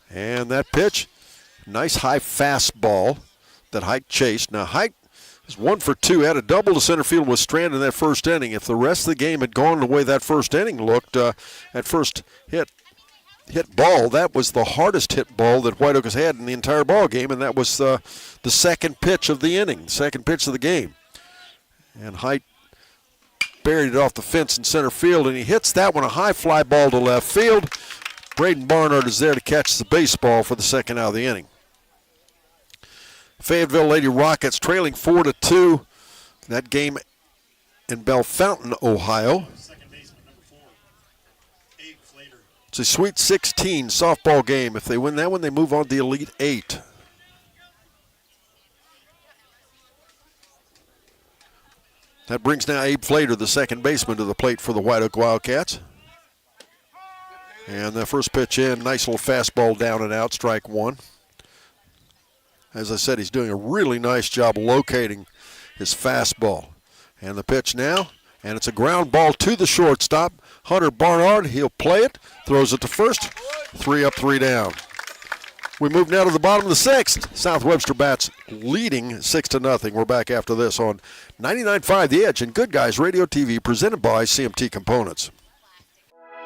And that pitch, nice high fastball that Hike chased. Now Hike is 1 for 2, had a double to center field, was stranded in that first inning. If the rest of the game had gone the way that first inning looked, at first hit ball, that was the hardest hit ball that Whiteoak has had in the entire ball game, and that was the second pitch of the inning, second pitch of the game. And Hike buried it off the fence in center field, and he hits that one, a high fly ball to left field. Braden Barnard is there to catch the baseball for the second out of the inning. Fayetteville Lady Rockets trailing 4-2. That game in Bellefontaine, Ohio. It's a Sweet 16 softball game. If they win that one, they move on to the Elite 8. That brings now Abe Flater, the second baseman, to the plate for the Whiteoak Wildcats. And the first pitch in, nice little fastball down and out, strike one. As I said, he's doing a really nice job locating his fastball. And the pitch now, and it's a ground ball to the shortstop. Hunter Barnard, he'll play it, throws it to first. 3 up, 3 down. We move now to the bottom of the sixth. South Webster bats leading 6-0. We're back after this on 99.5 The Edge and Good Guys Radio TV, presented by CMT Components.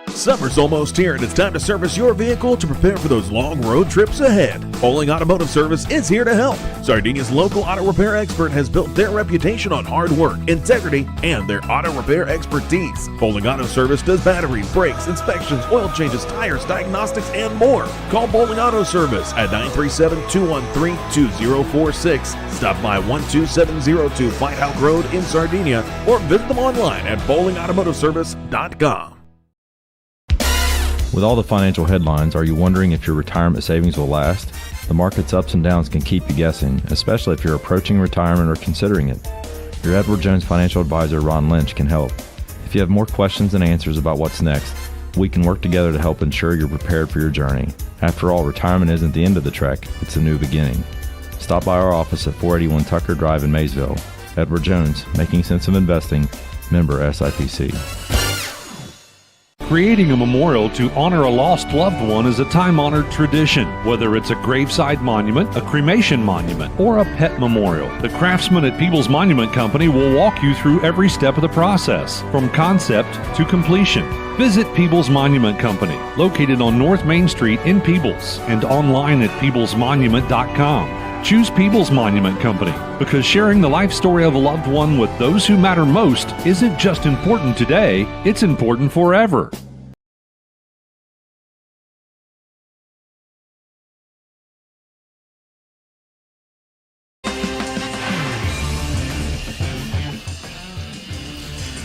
Summer's almost here, and it's time to service your vehicle to prepare for those long road trips ahead. Bowling Automotive Service is here to help. Sardinia's local auto repair expert has built their reputation on hard work, integrity, and their auto repair expertise. Bowling Auto Service does batteries, brakes, inspections, oil changes, tires, diagnostics, and more. Call Bowling Auto Service at 937-213-2046. Stop by 12702 Whiteoak Road in Sardinia, or visit them online at bowlingautomotiveservice.com. With all the financial headlines, are you wondering if your retirement savings will last? The market's ups and downs can keep you guessing, especially if you're approaching retirement or considering it. Your Edward Jones financial advisor, Ron Lynch, can help. If you have more questions than answers about what's next, we can work together to help ensure you're prepared for your journey. After all, retirement isn't the end of the trek, it's a new beginning. Stop by our office at 481 Tucker Drive in Maysville. Edward Jones, making sense of investing, member SIPC. Creating a memorial to honor a lost loved one is a time-honored tradition. Whether it's a graveside monument, a cremation monument, or a pet memorial, the craftsmen at Peebles Monument Company will walk you through every step of the process, from concept to completion. Visit Peebles Monument Company, located on North Main Street in Peebles, and online at peeblesmonument.com. Choose Peebles Monument Company because sharing the life story of a loved one with those who matter most isn't just important today, it's important forever.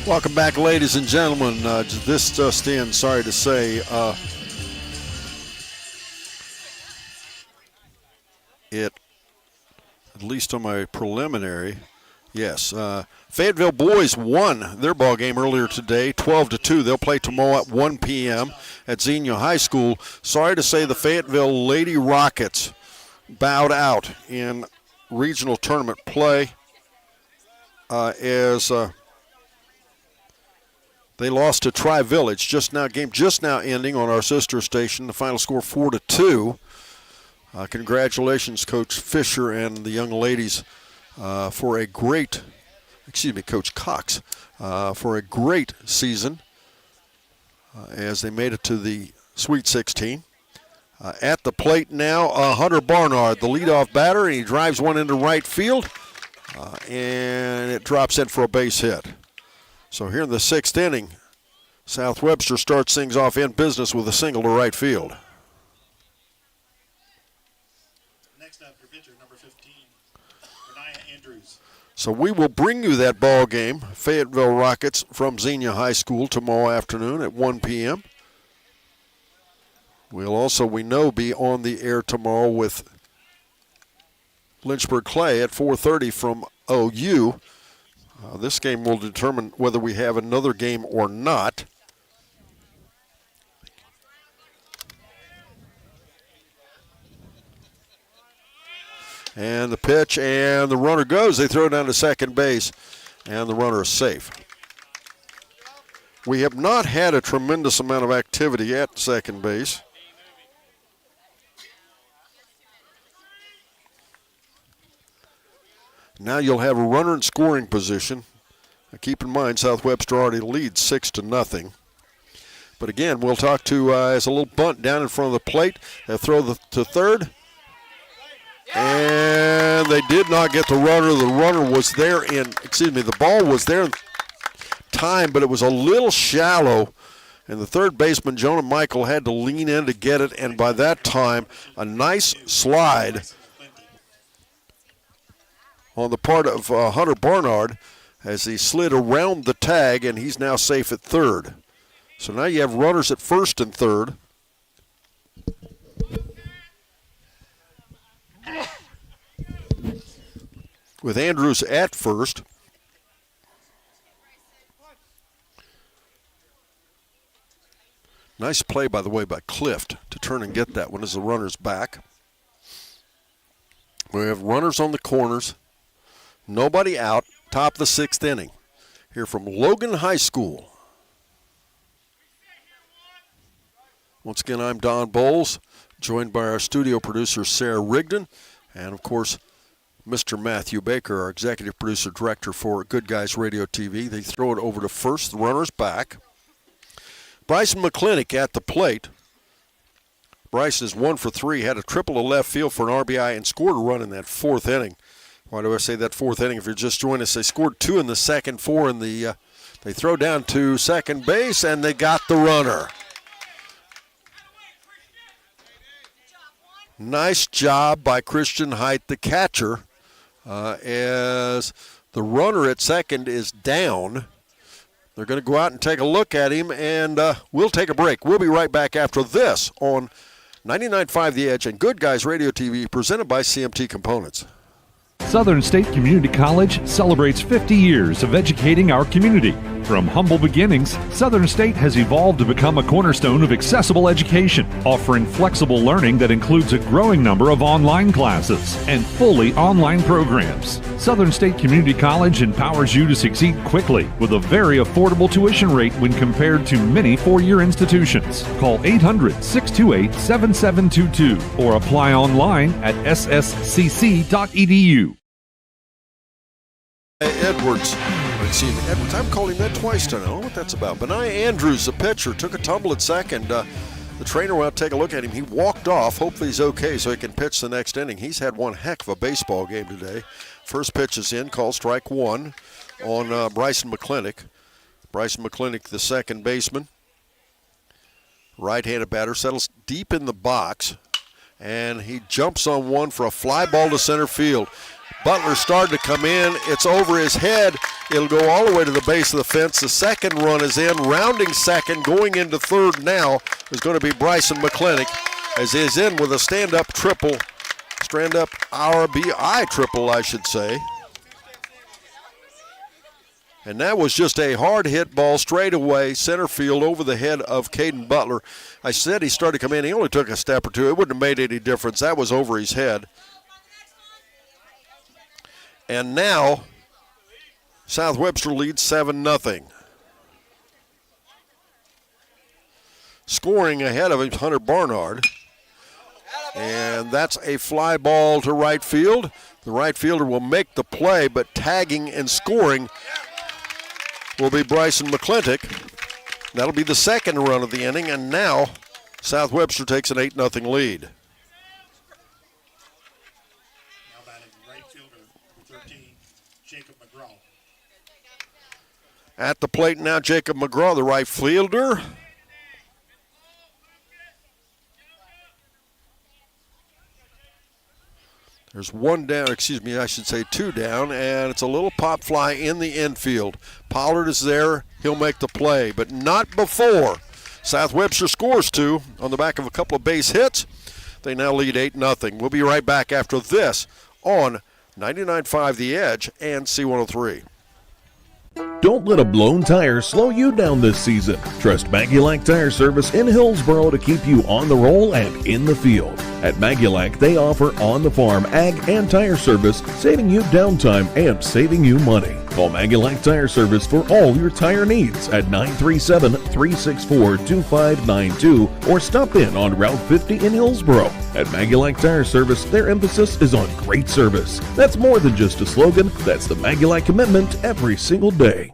Welcome back, ladies and gentlemen. This just in, sorry to say, at least on my preliminary, yes. Fayetteville boys won their ball game earlier today, 12-2. They'll play tomorrow at 1 p.m. at Xenia High School. Sorry to say the Fayetteville Lady Rockets bowed out in regional tournament play as they lost to Tri-Village. Game just now ending on our sister station. The final score 4-2. Congratulations, Coach Fisher and the young ladies for a great, Coach Cox, for a great season as they made it to the Sweet 16. At the plate now, Hunter Barnard, the leadoff batter, and he drives one into right field, and it drops in for a base hit. So here in the sixth inning, South Webster starts things off in business with a single to right field. So we will bring you that ball game, Fayetteville Rockets from Xenia High School, tomorrow afternoon at 1 p.m. We'll also, we know, be on the air tomorrow with Lynchburg Clay at 4:30 from OU. This game will determine whether we have another game or not. And the pitch, and the runner goes. They throw it down to second base, and the runner is safe. We have not had a tremendous amount of activity at second base. Now you'll have a runner in scoring position. Now keep in mind, South Webster already leads 6-0. But again, we'll talk to as a little bunt down in front of the plate. They'll throw to third. And they did not get the runner. The runner was there the ball was there in time, but it was a little shallow. And the third baseman, Jonah Michael, had to lean in to get it. And by that time, a nice slide on the part of Hunter Barnard as he slid around the tag, and he's now safe at third. So now you have runners at first and third. With Andrews at first. Nice play, by the way, by Clift to turn and get that one as the runner's back. We have runners on the corners. Nobody out. Top of the 6th inning. Here from Logan High School. Once again, I'm Don Bowles, joined by our studio producer, Sarah Rigdon, and, of course, Mr. Matthew Baker, our executive producer director for Good Guys Radio TV. They throw it over to first. The runner's back. Bryson McClintock at the plate. Bryson is 1 for 3, had a triple to left field for an RBI and scored a run in that 4th inning. Why do I say that 4th inning? If you're just joining us, they scored 2 in the second, 4 in the, they throw down to second base, and they got the runner. Nice job by Christian Height, the catcher, as the runner at second is down. They're going to go out and take a look at him, and we'll take a break. We'll be right back after this on 99.5 The Edge and Good Guys Radio TV, presented by CMT Components. Southern State Community College celebrates 50 years of educating our community. From humble beginnings, Southern State has evolved to become a cornerstone of accessible education, offering flexible learning that includes a growing number of online classes and fully online programs. Southern State Community College empowers you to succeed quickly with a very affordable tuition rate when compared to many four-year institutions. Call 800-628-7722 or apply online at sscc.edu. Edwards, I'm calling him that twice tonight. I don't know what that's about. Benai Andrews, the pitcher, took a tumble at second. The trainer went to take a look at him. He walked off. Hopefully he's okay so he can pitch the next inning. He's had one heck of a baseball game today. First pitch is in, called strike one on Bryson McClintock. Bryson McClintock, the second baseman. Right-handed batter, settles deep in the box, and he jumps on one for a fly ball to center field. Butler started to come in. It's over his head. It'll go all the way to the base of the fence. The second run is in. Rounding second, going into third now is going to be Bryson McClintock, as he is in with a stand-up triple. Stand-up RBI triple, I should say. And that was just a hard hit ball straight away, center field over the head of Caden Butler. I said he started to come in. He only took a step or two. It wouldn't have made any difference. That was over his head. And now, South Webster leads 7-0. Scoring ahead of him, Hunter Barnard. And that's a fly ball to right field. The right fielder will make the play, but tagging and scoring will be Bryson McClintock. That'll be the second run of the inning, and now South Webster takes an 8-0 lead. At the plate now, Jacob McGraw, the right fielder. There's one down, I should say two down, and it's a little pop fly in the infield. Pollard is there. He'll make the play, but not before. South Webster scores two on the back of a couple of base hits. They now lead 8-0. We'll be right back after this on 99.5 The Edge and C103. Don't let a blown tire slow you down this season. Trust Maggulac Tire Service in Hillsboro to keep you on the roll and in the field. At Maggulac, they offer on-the-farm ag and tire service, saving you downtime and saving you money. Call Maggulac Tire Service for all your tire needs at 937-364-2592 or stop in on Route 50 in Hillsboro. At Maggulite Tire Service, their emphasis is on great service. That's more than just a slogan, that's the Maggulite commitment every single day.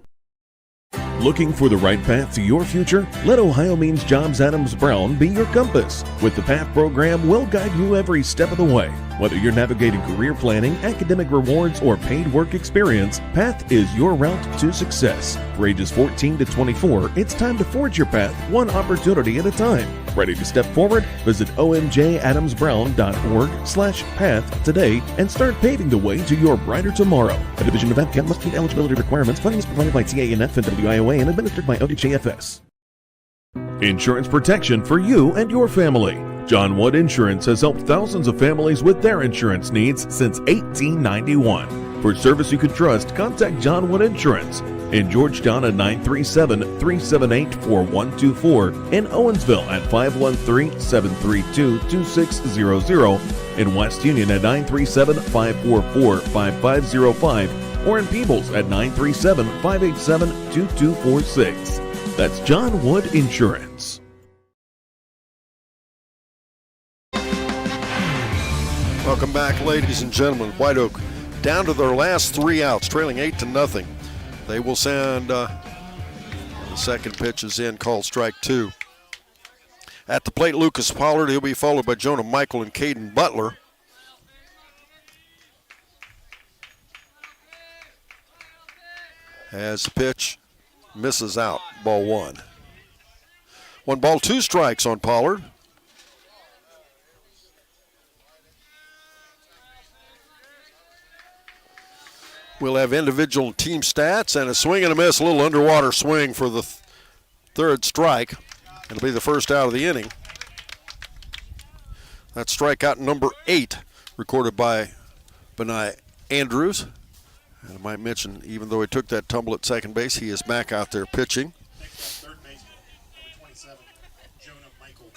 Looking for the right path to your future? Let Ohio Means Jobs Adams Brown be your compass. With the PATH program, we'll guide you every step of the way. Whether you're navigating career planning, academic rewards, or paid work experience, PATH is your route to success. For ages 14 to 24, it's time to forge your path one opportunity at a time. Ready to step forward? Visit omjadamsbrown.org/path today and start paving the way to your brighter tomorrow. A division of APCAP must meet eligibility requirements. Funding is provided by TANF and WIOA and administered by ODJFS. Insurance protection for you and your family. John Wood Insurance has helped thousands of families with their insurance needs since 1891. For service you can trust, contact John Wood Insurance. In Georgetown at 937-378-4124. In Owensville at 513-732-2600. In West Union at 937-544-5505. Or in Peebles at 937-587-2246. That's John Wood Insurance. Welcome back, ladies and gentlemen. Whiteoak down to their last 3 outs, trailing 8-0. They will send the second pitch is in, called strike 2. At the plate, Lucas Pollard. He'll be followed by Jonah Michael and Caden Butler. As the pitch misses out, ball 1. 1 ball, 2 strikes on Pollard. We'll have individual team stats and a swing and a miss, a little underwater swing for the third strike. It'll be the first out of the inning. That's strikeout number 8, recorded by Benai Andrews. And I might mention, even though he took that tumble at second base, he is back out there pitching. Third baseman, number 27, Jonah Michael.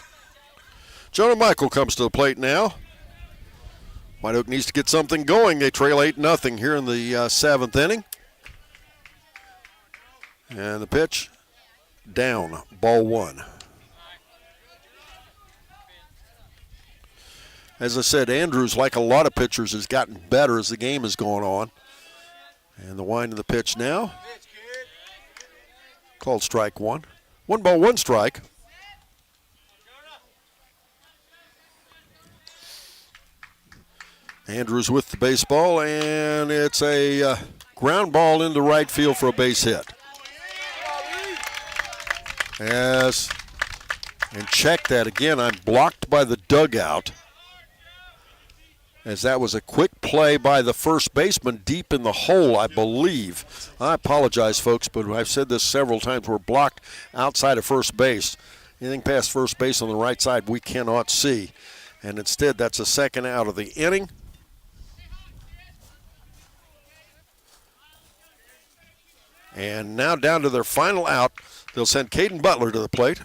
Jonah Michael comes to the plate now. Whiteoak needs to get something going. They trail 8-0 here in the 7th inning. And the pitch down, ball 1. As I said, Andrews, like a lot of pitchers, has gotten better as the game has gone on. And the wind of the pitch now, called strike 1. 1 ball, 1 strike. Andrews with the baseball, and it's a ground ball into right field for a base hit. And check that again, I'm blocked by the dugout, as that was a quick play by the first baseman deep in the hole, I believe. I apologize, folks, but I've said this several times. We're blocked outside of first base. Anything past first base on the right side we cannot see. And instead, that's a second out of the inning. And now down to their final out. They'll send Caden Butler to the plate.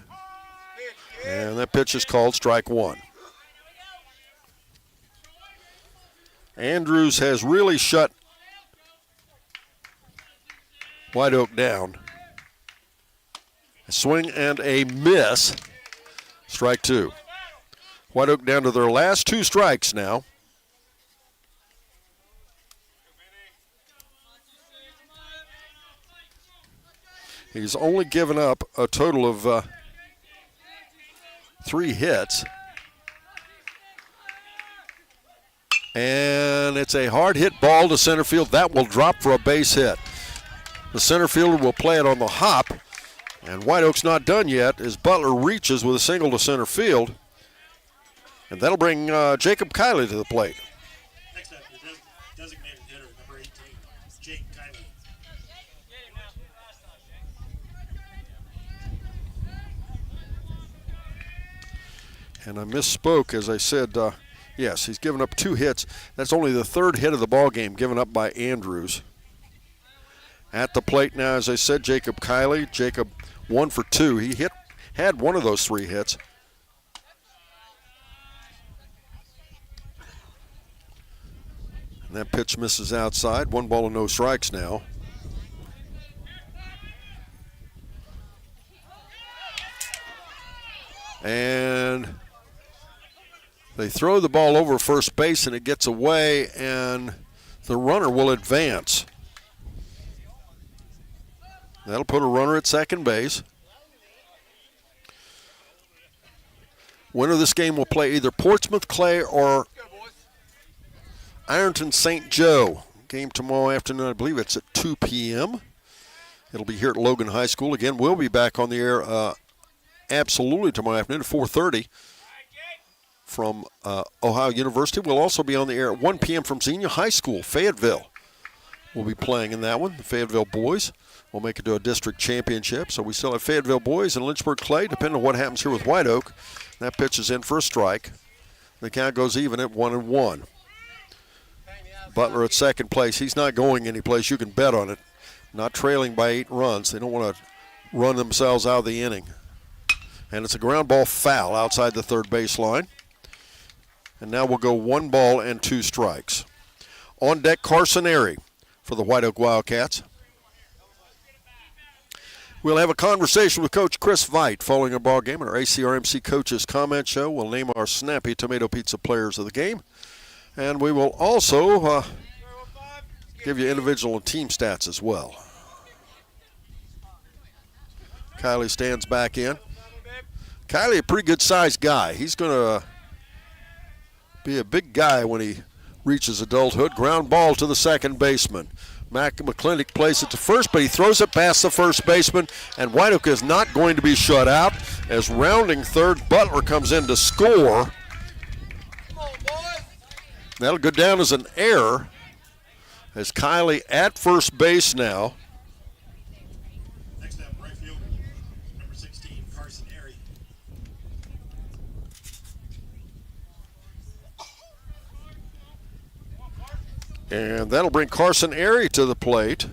And that pitch is called strike 1. Andrews has really shut Whiteoak down. A swing and a miss. Strike 2. Whiteoak down to their last 2 strikes now. He's only given up a total of 3 hits. And it's a hard hit ball to center field. That will drop for a base hit. The center fielder will play it on the hop. And Whiteoak's not done yet as Butler reaches with a single to center field. And that'll bring Jacob Kiley to the plate. Next up, your designated hitter, number 18, Jake Kiley. And I misspoke as I said, yes, he's given up 2 hits. That's only the 3rd hit of the ball game given up by Andrews. At the plate now, as I said, Jacob Kiley. Jacob 1 for 2. He had one of those 3 hits. And that pitch misses outside. 1 ball and no strikes now. And They throw the ball over first base, and it gets away, and the runner will advance. That'll put a runner at second base. Winner of this game will play either Portsmouth Clay or Ironton St. Joe. Game tomorrow afternoon, I believe it's at 2 p.m. It'll be here at Logan High School. Again, we'll be back on the air absolutely tomorrow afternoon at 4:30 from Ohio University. We'll also be on the air at 1 p.m. from Xenia High School, Fayetteville. We'll be playing in that one. The Fayetteville boys will make it to a district championship. So we still have Fayetteville boys and Lynchburg Clay, depending on what happens here with Whiteoak. That pitch is in for a strike. The count goes even at 1-1. Butler at second place. He's not going anyplace. You can bet on it. Not trailing by 8 runs. They don't want to run themselves out of the inning. And it's a ground ball foul outside the third baseline. And now we'll go 1 ball and 2 strikes. On deck, Carson Airy for the Whiteoak Wildcats. We'll have a conversation with Coach Chris Veit following our ball game. Our ACRMC Coaches Comment Show. We'll name our Snappy Tomato Pizza players of the game. And we will also give you individual and team stats as well. Kylie stands back in. Kylie, a pretty good-sized guy. He's going to be a big guy when he reaches adulthood. Ground ball to the second baseman. Mac McClintock plays it to first, but he throws it past the first baseman, and Whiteoak is not going to be shut out as rounding third, Butler comes in to score. That'll go down as an error as Kylie at first base now. Next up, right fielder, number 16, Carson Airy. And that'll bring Carson Airy to the plate.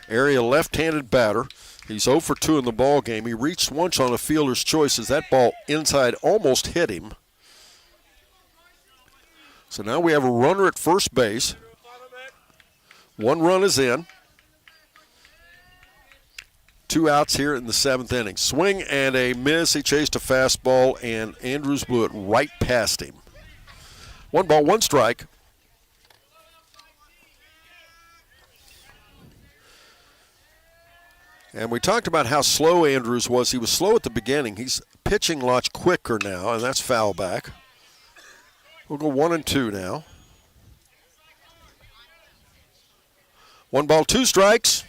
Airy, a left-handed batter. He's 0 for 2 in the ball game. He reached once on a fielder's choice as that ball inside almost hit him. So now we have a runner at first base. 1 run is in. 2 outs here in the 7th inning. Swing and a miss. He chased a fastball, and Andrews blew it right past him. 1 ball, 1 strike. And we talked about how slow Andrews was. He was slow at the beginning. He's pitching much quicker now, and that's foul back. We'll go 1-2 now. 1 ball, 2 strikes.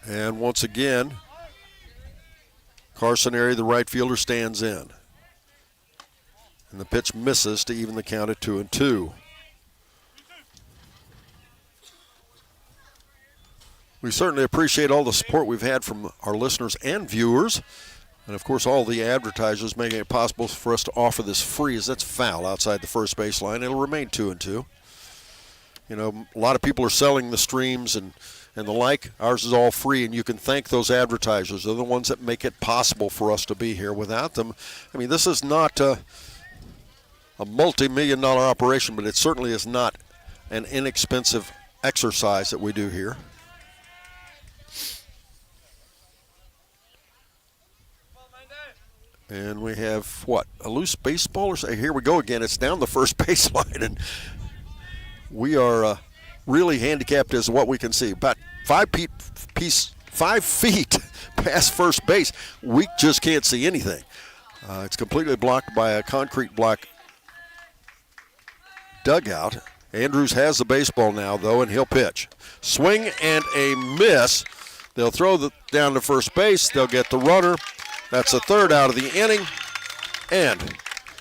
And once again, Carson Airy, the right fielder, stands in. And the pitch misses to even the count at 2-2. We certainly appreciate all the support we've had from our listeners and viewers. And, of course, all the advertisers making it possible for us to offer this free, as that's foul outside the first baseline. It'll remain 2-2. You know, a lot of people are selling the streams and the like. Ours is all free, and you can thank those advertisers. They're the ones that make it possible for us to be here. Without them, I mean, this is not a multi-million-dollar operation, but it certainly is not an inexpensive exercise that we do here. And we have, what, a loose baseball? Or so? Here we go again. It's down the first baseline, and we are really handicapped as what we can see. About 5 feet past first base, we just can't see anything. It's completely blocked by a concrete block dugout. Andrews has the baseball now, though, and he'll pitch. Swing and a miss. They'll throw down to first base. They'll get the runner. That's the 3rd out of the inning. And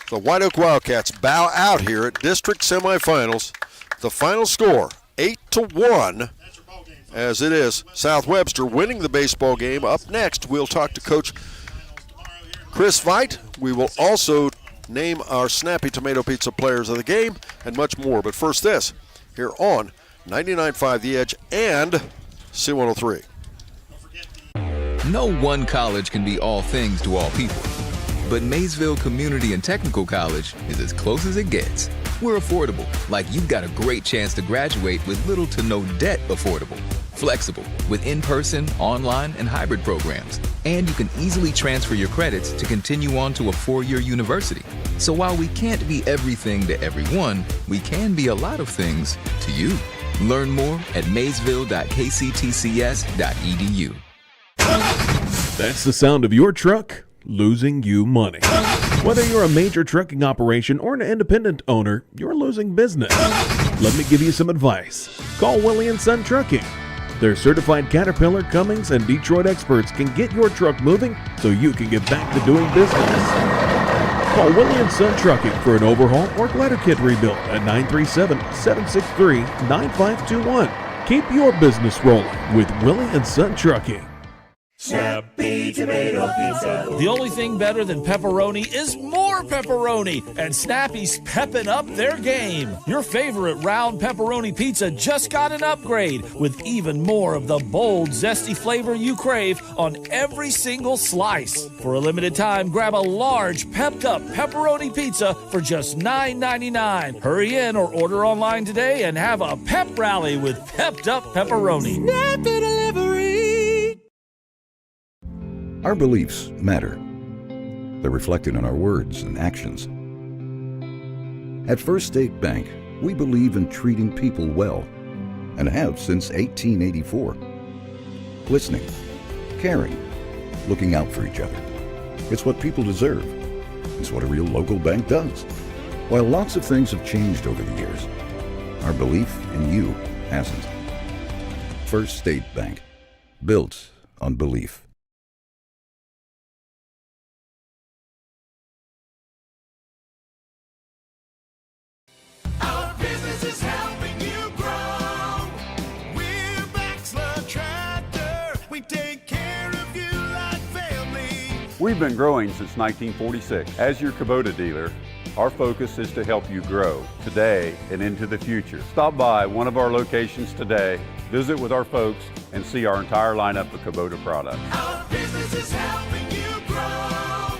the Whiteoak Wildcats bow out here at district semifinals. The final score, 8-1, as it is South Webster winning the baseball game. Up next, we'll talk to Coach Chris Veit. We will also name our Snappy Tomato Pizza players of the game and much more. But first this, here on 99.5 The Edge and C103. No one college can be all things to all people, But Maysville Community and Technical College is as close as it gets. We're affordable, like you've got a great chance to graduate with little to no debt affordable. Flexible, with in-person, online, and hybrid programs. And you can easily transfer your credits to continue on to a 4-year university. So while we can't be everything to everyone, we can be a lot of things to you. Learn more at maysville.kctcs.edu. That's the sound of your truck losing you money. Whether you're a major trucking operation or an independent owner, you're losing business. Let me give you some advice. Call Willie & Son Trucking. Their certified Caterpillar, Cummins, and Detroit experts can get your truck moving so you can get back to doing business. Call Willie & Son Trucking for an overhaul or glider kit rebuild at 937-763-9521. Keep your business rolling with Willie & Son Trucking. Snappy Tomato Pizza. The only thing better than pepperoni is more pepperoni, and Snappy's pepping up their game. Your favorite round pepperoni pizza just got an upgrade with even more of the bold, zesty flavor you crave on every single slice. For a limited time, grab a large, pepped-up pepperoni pizza for just $9.99. Hurry in or order online today and have a pep rally with pepped-up pepperoni. Snappy Delivery. Our beliefs matter. They're reflected in our words and actions. At First State Bank, we believe in treating people well, and have since 1884. Listening, caring, looking out for each other. It's what people deserve. It's what a real local bank does. While lots of things have changed over the years, our belief in you hasn't. First State Bank, built on belief. Our business is helping you grow. We're Baxler Tractor. We take care of you like family. We've been growing since 1946. As your Kubota dealer, our focus is to help you grow today and into the future. Stop by one of our locations today, visit with our folks, and see our entire lineup of Kubota products. Our business is helping you grow.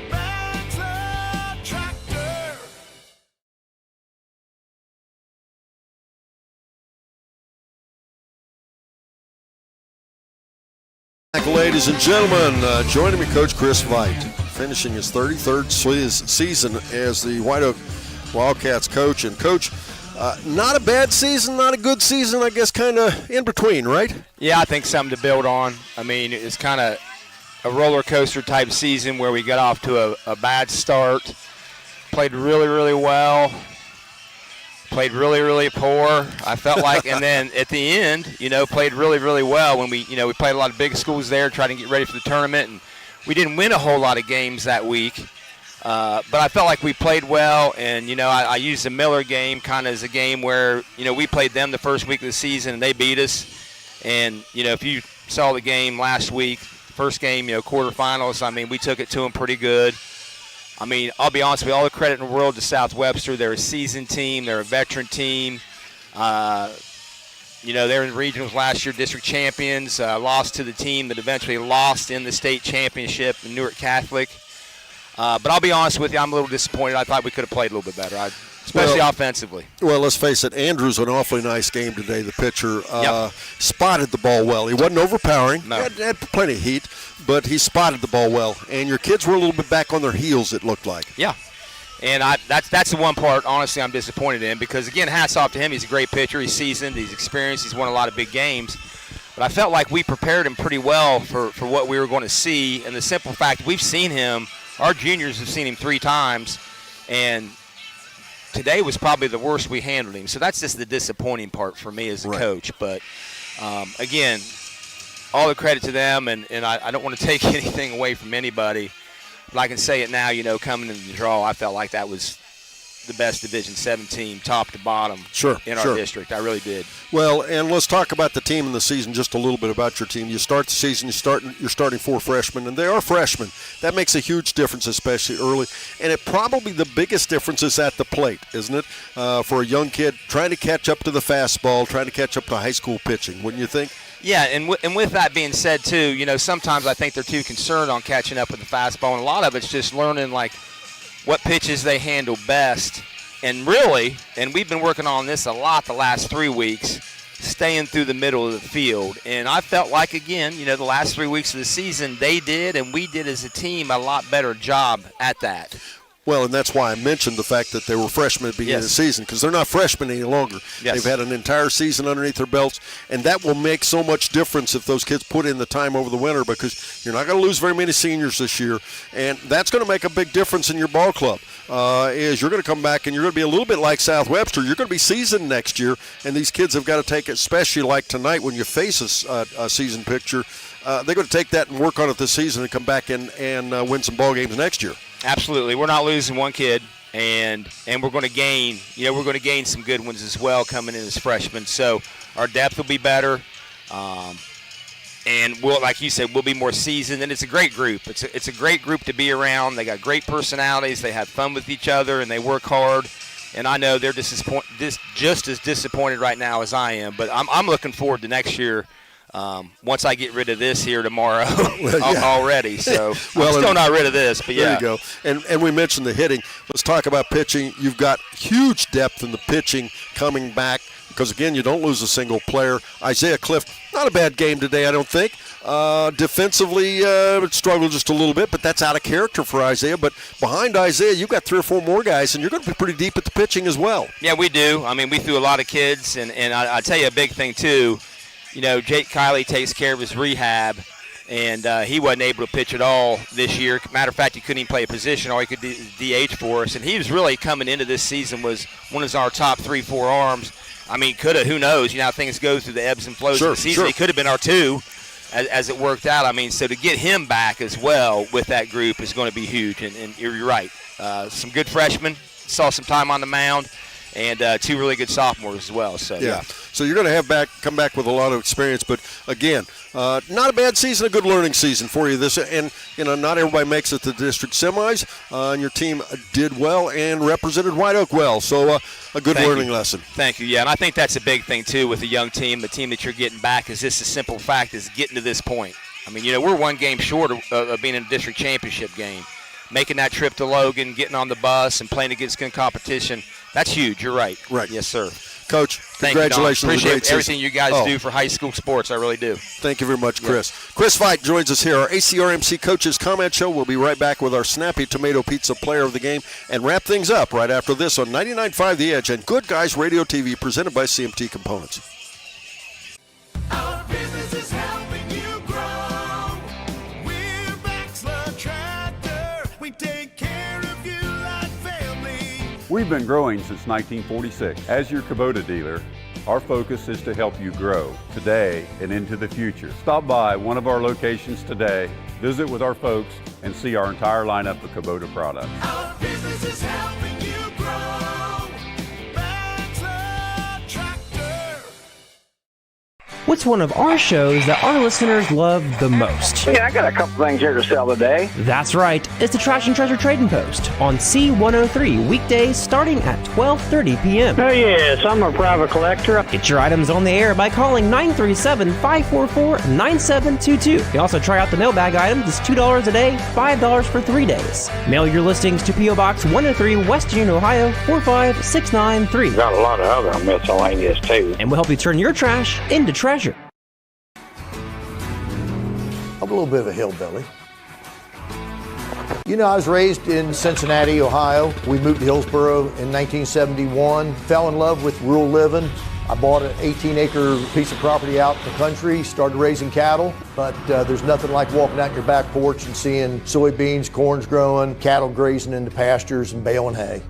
Baxler Tractor. Ladies and gentlemen, joining me, Coach Chris Veit, finishing his 33rd season as the Whiteoak Wildcats coach. And Coach, not a bad season, not a good season, I guess kind of in between, right? Yeah, I think something to build on. I mean, it's kind of a roller coaster type season where we got off to a bad start, played really, really well, played really, really poor, I felt like, and then at the end, played really, really well when we played a lot of big schools there, trying to get ready for the tournament, and we didn't win a whole lot of games that week, but I felt like we played well, and, I used the Miller game kind of as a game where, we played them the first week of the season, and they beat us, and, if you saw the game last week, first game, quarterfinals, I mean, we took it to them pretty good. I mean, I'll be honest with you, all the credit in the world to South Webster. They're a seasoned team. They're a veteran team. They're in regionals last year, district champions, lost to the team that eventually lost in the state championship in Newark Catholic. But I'll be honest with you, I'm a little disappointed. I thought we could have played a little bit better, especially offensively. Well, let's face it, Andrew's an awfully nice game today, the pitcher. Spotted the ball well. He wasn't overpowering. No. Had plenty of heat, but he spotted the ball well. And your kids were a little bit back on their heels, it looked like. Yeah. And that's the one part, honestly, I'm disappointed in because, again, hats off to him. He's a great pitcher. He's seasoned. He's experienced. He's won a lot of big games. But I felt like we prepared him pretty well for what we were going to see. And the simple fact, we've seen him, our juniors have seen him 3 times, and today was probably the worst we handled him. So that's just the disappointing part for me as a coach. But, again, all the credit to them, and I don't want to take anything away from anybody. But I can say it now, coming into the draw, I felt like that was the best Division 7 team, top to bottom, in our district. I really did. Well, and let's talk about the team in the season, just a little bit about your team. You start the season, you're starting 4 freshmen, and they are freshmen. That makes a huge difference, especially early. And it probably the biggest difference is at the plate, isn't it? For a young kid trying to catch up to the fastball, trying to catch up to high school pitching, wouldn't you think? Yeah, and with that being said, too, you know, sometimes I think they're too concerned on catching up with the fastball, and a lot of it's just learning, like, what pitches they handle best. And really, and we've been working on this a lot the last 3 weeks, staying through the middle of the field. And I felt like, again, you know, the last 3 weeks of the season, they did, and we did as a team, a lot better job at that. Well, and that's why I mentioned the fact that they were freshmen at the beginning of the season, because they're not freshmen any longer. Yes. They've had an entire season underneath their belts, and that will make so much difference if those kids put in the time over the winter, because you're not going to lose very many seniors this year, and that's going to make a big difference in your ball club. Is you're going to come back and you're going to be a little bit like South Webster. You're going to be seasoned next year, and these kids have got to take it, especially like tonight when you face a season picture. They're going to take that and work on it this season and come back and win some ball games next year. Absolutely. We're not losing one kid, and we're going to gain, you know, we're going to gain some good ones as well coming in as freshmen. So our depth will be better, and we'll, like you said, we'll be more seasoned. And it's a great group. It's a great group to be around. They got great personalities. They have fun with each other, and they work hard. And I know they're just as disappointed right now as I am. But I'm looking forward to next year. Once I get rid of this here tomorrow already. So I'm still not rid of this, but yeah. There you go. And we mentioned the hitting. Let's talk about pitching. You've got huge depth in the pitching coming back because, again, you don't lose a single player. Isaiah Clift, not a bad game today, I don't think. Defensively, struggled just a little bit, but that's out of character for Isaiah. But behind Isaiah, you've got 3 or 4 more guys, and you're going to be pretty deep at the pitching as well. Yeah, we do. I mean, we threw a lot of kids, and I tell you a big thing, too. You know, Jake Kiley takes care of his rehab, and he wasn't able to pitch at all this year. Matter of fact, he couldn't even play a position. All he could do DH for us. And he was really coming into this season was one of our top 3-4 arms. I mean, could have, who knows? You know how things go through the ebbs and flows of the season. He could have been our 2 as it worked out. I mean, so to get him back as well with that group is going to be huge. And you're right. Some good freshmen, saw some time on the mound. And 2 really good sophomores as well. So yeah. So you're going to come back with a lot of experience. But again, not a bad season, a good learning season for you. And you know, not everybody makes it to the district semis. And your team did well and represented Whiteoak well. So a good learning lesson. Thank you. Yeah, and I think that's a big thing too with a young team. The team that you're getting back is just a simple fact is getting to this point. I mean, you know, we're 1 game short of being in a district championship game. Making that trip to Logan, getting on the bus, and playing against good competition, that's huge. You're right. Right. Yes, sir. Coach, congratulations. Appreciate everything you guys do for high school sports. I really do. Thank you very much, Chris. Chris Veit joins us here, our ACRMC Coaches Comment Show. We'll be right back with our Snappy Tomato Pizza Player of the Game and wrap things up right after this on 99.5 The Edge and Good Guys Radio TV, presented by CMT Components. Our business is helping you grow. We're Baxter Tractor. We take care of you like family. We've been growing since 1946. As your Kubota dealer, our focus is to help you grow today and into the future. Stop by one of our locations today, visit with our folks, and see our entire lineup of Kubota products. Our business is helping you grow. Baxter Tractor. What's one of our shows that our listeners love the most? Yeah, I got a couple things here to sell today. That's right. It's the Trash and Treasure Trading Post on C103 weekdays starting at 12:30 p.m. Oh, yes, I'm a private collector. Get your items on the air by calling 937-544-9722. You can also try out the mailbag items. It's $2 a day, $5 for 3 days. Mail your listings to P.O. Box 103, West Union, Ohio 45693. Got a lot of other miscellaneous too. And we'll help you turn your trash into treasure. I'm a little bit of a hillbilly. You know, I was raised in Cincinnati, Ohio. We moved to Hillsboro in 1971, fell in love with rural living. I bought an 18-acre piece of property out in the country, started raising cattle, but there's nothing like walking out your back porch and seeing soybeans, corn's growing, cattle grazing in the pastures and baling hay.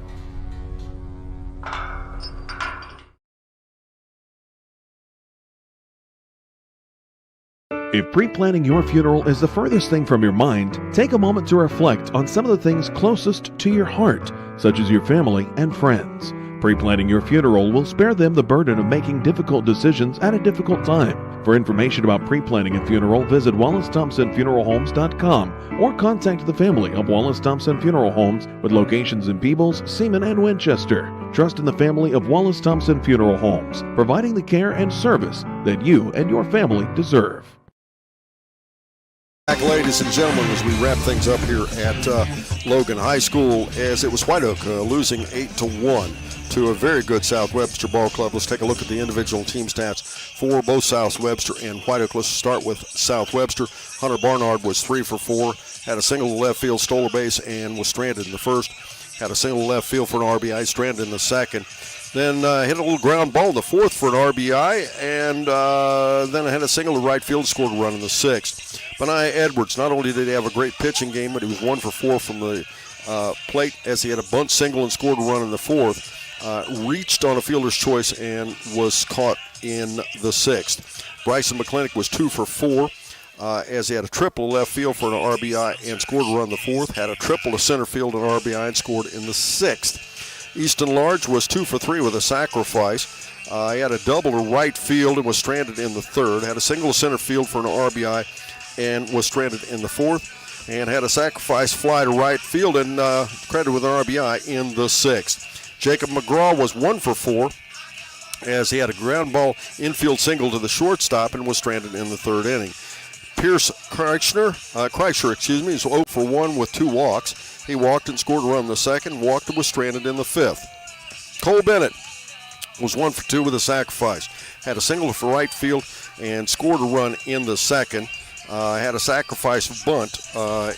If pre-planning your funeral is the furthest thing from your mind, take a moment to reflect on some of the things closest to your heart, such as your family and friends. Pre-planning your funeral will spare them the burden of making difficult decisions at a difficult time. For information about pre-planning a funeral, visit WallaceThompsonFuneralHomes.com or contact the family of Wallace Thompson Funeral Homes with locations in Peebles, Seaman, and Winchester. Trust in the family of Wallace Thompson Funeral Homes, providing the care and service that you and your family deserve. Back, ladies and gentlemen, as we wrap things up here at Logan High School, as it was Whiteoak losing 8-1 to a very good South Webster ball club. Let's take a look at the individual team stats for both South Webster and Whiteoak. Let's start with South Webster. Hunter Barnard was 3 for 4, had a single to left field, stole a base, and was stranded in the first. Had a single to left field for an RBI, stranded in the second. Then hit a little ground ball in the fourth for an RBI, and then had a single to right field, scored a run in the sixth. Benai Edwards, not only did he have a great pitching game, but he was 1 for 4 from the plate as he had a bunt single and scored a run in the fourth. Reached on a fielder's choice and was caught in the sixth. Bryson McClinic was 2 for 4 as he had a triple left field for an RBI and scored a run in the fourth. Had a triple to center field and RBI and scored in the sixth. Easton Large was 2 for 3 with a sacrifice. He had a double to right field and was stranded in the third. Had a single to center field for an RBI and was stranded in the fourth. And had a sacrifice fly to right field and credited with an RBI in the sixth. Jacob McGraw was 1 for 4 as he had a ground ball infield single to the shortstop and was stranded in the third inning. Pierce Kreischer, is 0 for 1 with 2 walks. He walked and scored a run in the second, walked and was stranded in the fifth. Cole Bennett was 1 for 2 with a sacrifice. Had a single for right field and scored a run in the second. Had a sacrifice bunt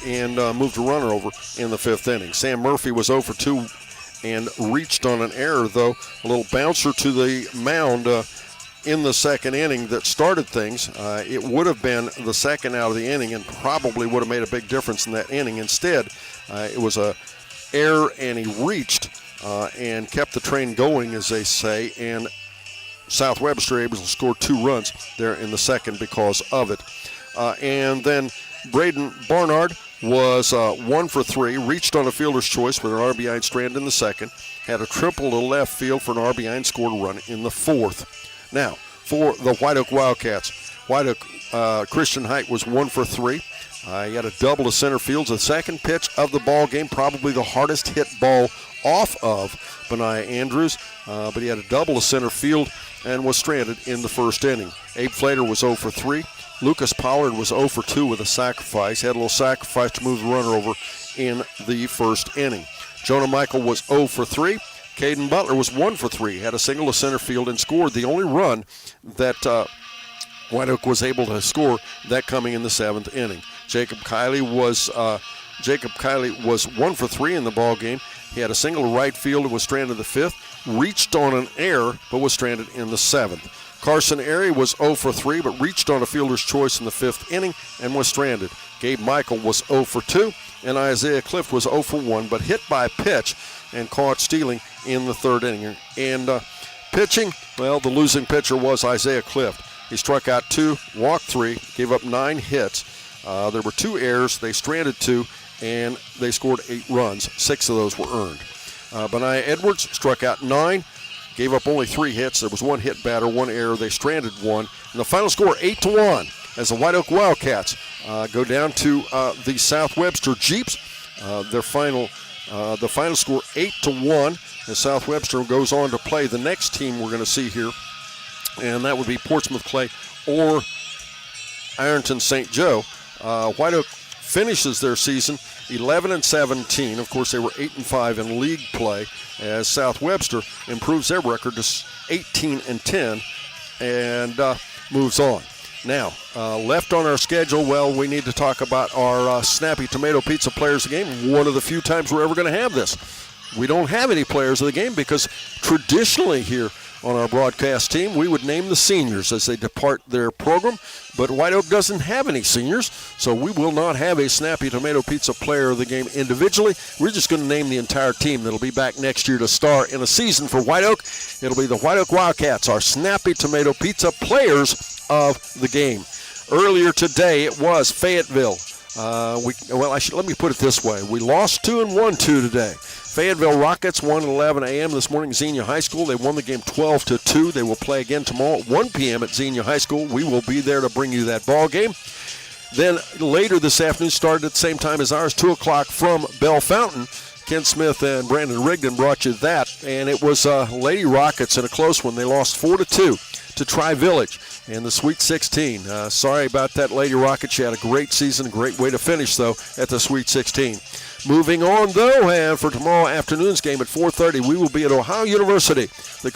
and moved a runner over in the fifth inning. Sam Murphy was 0 for 2 and reached on an error, though. A little bouncer to the mound in the second inning that started things. It would have been the second out of the inning and probably would have made a big difference in that inning. Instead, it was a error, and he reached and kept the train going, as they say, and South Webster able to score 2 runs there in the second because of it. And then Braden Barnard was 1 for 3, reached on a fielder's choice with an RBI and stranded in the second, had a triple to left field for an RBI and scored a run in the fourth. Now, for the Whiteoak Wildcats, Christian Height was 1 for 3. He had a double to center field. The second pitch of the ball game, probably the hardest hit ball off of Benai Andrews, but he had a double to center field and was stranded in the first inning. Abe Flater was 0 for 3. Lucas Pollard was 0 for 2 with a sacrifice. Had a little sacrifice to move the runner over in the first inning. Jonah Michael was 0 for 3. Caden Butler was 1 for 3. Had a single to center field and scored the only run that Whiteoak was able to score, that coming in the seventh inning. Jacob Kiley was 1 for 3 in the ball game. He had a single to right field and was stranded in the fifth. Reached on an error but was stranded in the seventh. Carson Airy was 0 for 3 but reached on a fielder's choice in the fifth inning and was stranded. Gabe Michael was 0 for 2, and Isaiah Clift was 0 for 1 but hit by a pitch and caught stealing in the third inning. And pitching, well, the losing pitcher was Isaiah Clift. He struck out 2, walked 3, gave up 9 hits. There were 2 errors. They stranded 2, and they scored 8 runs. 6 of those were earned. Benai Edwards struck out 9, gave up only 3 hits. There was 1 hit batter, 1 error. They stranded 1. And the final score, 8-1, as the Whiteoak Wildcats go down to the South Webster Jeeps. The final score, 8-1, as South Webster goes on to play the next team we're going to see here, and that would be Portsmouth Clay or Ironton St. Joe. Whiteoak finishes their season 11-17. Of course, they were 8-5 in league play, as South Webster improves their record to 18-10 and moves on. Now, left on our schedule, well, we need to talk about our Snappy Tomato Pizza Players of the Game. One of the few times we're ever going to have this. We don't have any players of the game because traditionally here on our broadcast team, we would name the seniors as they depart their program, but Whiteoak doesn't have any seniors, so we will not have a Snappy Tomato Pizza Player of the Game individually. We're just going to name the entire team that'll be back next year to star in a season for Whiteoak. It'll be the Whiteoak Wildcats, our Snappy Tomato Pizza Players of the Game. Earlier today, it was Fayetteville Let me put it this way. We lost 2-1-2 today. Fayetteville Rockets won at 11 a.m. this morning at Xenia High School. They won the game 12-2. They will play again tomorrow at 1 p.m. at Xenia High School. We will be there to bring you that ball game. Then later this afternoon, started at the same time as ours, 2 o'clock from Bell Fountain. Ken Smith and Brandon Rigdon brought you that, and it was Lady Rockets in a close one. They lost 4-2 to Tri-Village in the Sweet 16. Sorry about that, Lady Rockets. She had a great season, a great way to finish, though, at the Sweet 16. Moving on, though, and for tomorrow afternoon's game at 4:30, we will be at Ohio University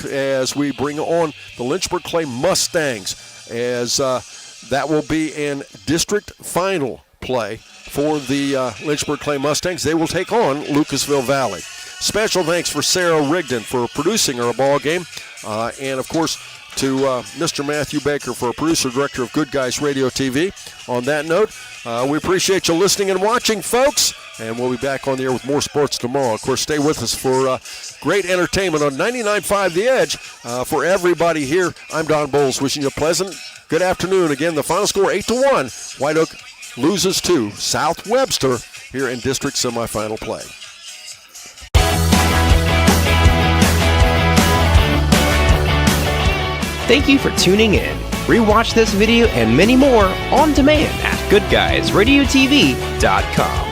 as we bring on the Lynchburg Clay Mustangs, as that will be in district final play for the Lynchburg Clay Mustangs. They will take on Lucasville Valley. Special thanks for Sarah Rigdon for producing our ball game, and, of course, to Mr. Matthew Baker for producer-director of Good Guys Radio TV. On that note, we appreciate you listening and watching, folks, and we'll be back on the air with more sports tomorrow. Of course, stay with us for great entertainment on 99.5 The Edge. For everybody here, I'm Don Bowles wishing you a pleasant good afternoon. Again, the final score 8-1. Whiteoak loses to South Webster here in district semifinal play. Thank you for tuning in. Rewatch this video and many more on demand at goodguysradiotv.com.